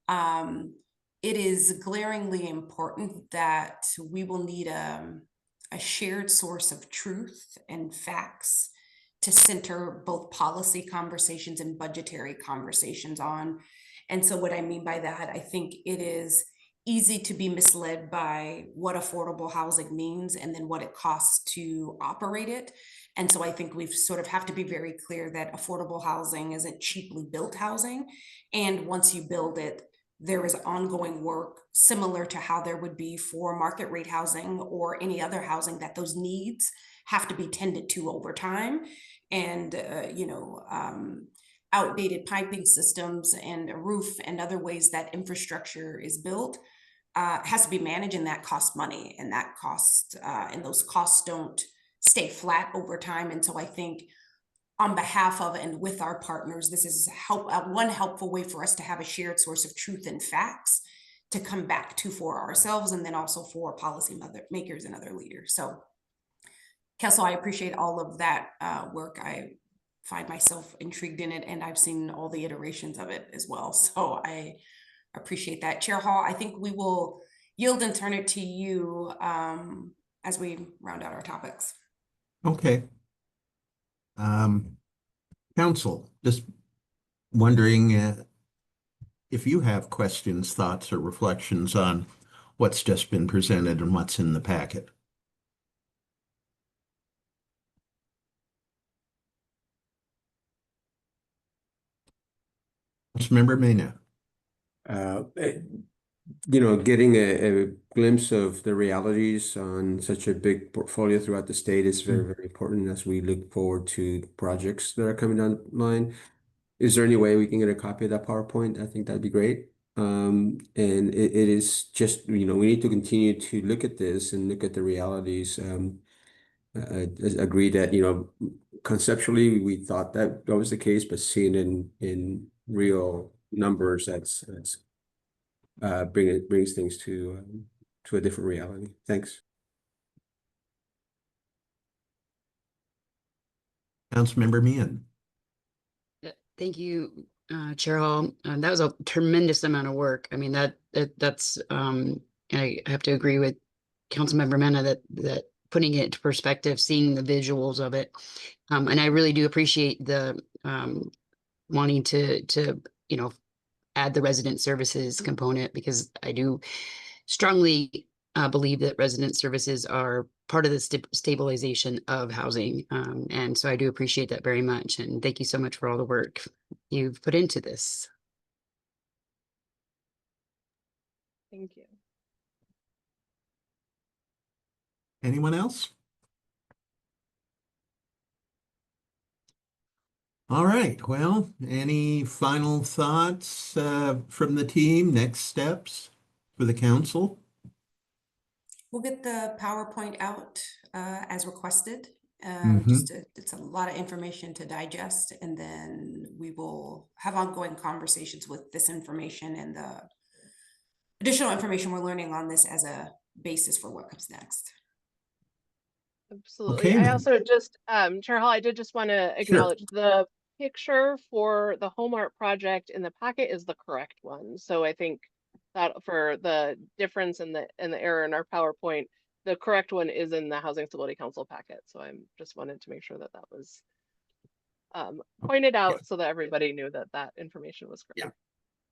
Speaker 4: it is glaringly important that we will need a shared source of truth and facts to center both policy conversations and budgetary conversations on. And so what I mean by that, I think it is easy to be misled by what affordable housing means and then what it costs to operate it. And so I think we sort of have to be very clear that affordable housing isn't cheaply built housing. And once you build it, there is ongoing work similar to how there would be for market rate housing or any other housing, that those needs have to be tended to over time. And, outdated piping systems and a roof and other ways that infrastructure is built has to be managed, and that costs money, and that cost and those costs don't stay flat over time. And so I think on behalf of and with our partners, this is one helpful way for us to have a shared source of truth and facts to come back to for ourselves, and then also for policy makers and other leaders. So Kessel, I appreciate all of that work. I find myself intrigued in it, and I've seen all the iterations of it as well. So I appreciate that. Chair Hall, I think we will yield and turn it to you as we round out our topics.
Speaker 1: Okay. Council, just wondering if you have questions, thoughts, or reflections on what's just been presented and what's in the packet. Councilmember Mena.
Speaker 5: Getting a glimpse of the realities on such a big portfolio throughout the state is very, very important as we look forward to projects that are coming down the line. Is there any way we can get a copy of that PowerPoint? I think that'd be great. And it is just, we need to continue to look at this and look at the realities. I agree that, conceptually we thought that was the case, but seeing in real numbers, that's brings things to a different reality. Thanks.
Speaker 1: Councilmember Meehan.
Speaker 12: Thank you, Chair Hall. That was a tremendous amount of work. I mean, that's I have to agree with Councilmember Mena that putting it into perspective, seeing the visuals of it, and I really do appreciate the wanting to add the resident services component, because I do strongly believe that resident services are part of the stabilization of housing. And so I do appreciate that very much. And thank you so much for all the work you've put into this.
Speaker 8: Thank you.
Speaker 1: Anyone else? All right. Well, any final thoughts from the team? Next steps for the council?
Speaker 4: We'll get the PowerPoint out as requested. It's a lot of information to digest, and then we will have ongoing conversations with this information and the additional information we're learning on this as a basis for what comes next.
Speaker 8: Absolutely.
Speaker 1: Okay,
Speaker 8: I also just, Chair Hall, I did just want to acknowledge the picture for the home art project in the packet is the correct one. So I think that for the difference in the error in our PowerPoint, the correct one is in the Housing Stability Council packet. So I just wanted to make sure that that was pointed out so that everybody knew that that information was correct.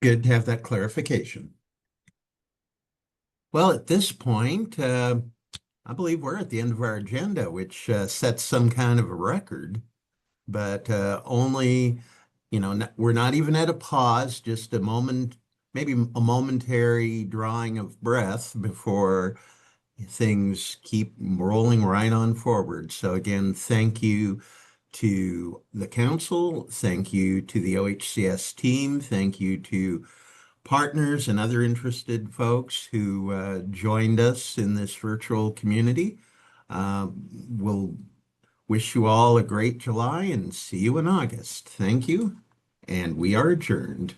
Speaker 1: Yeah. Good to have that clarification. Well, at this point, I believe we're at the end of our agenda, which sets some kind of a record, but only, we're not even at a pause, just a moment, maybe a momentary drawing of breath before things keep rolling right on forward. So again, thank you to the council, thank you to the OHCS team, thank you to partners and other interested folks who joined us in this virtual community. We'll wish you all a great July and see you in August. Thank you, and we are adjourned.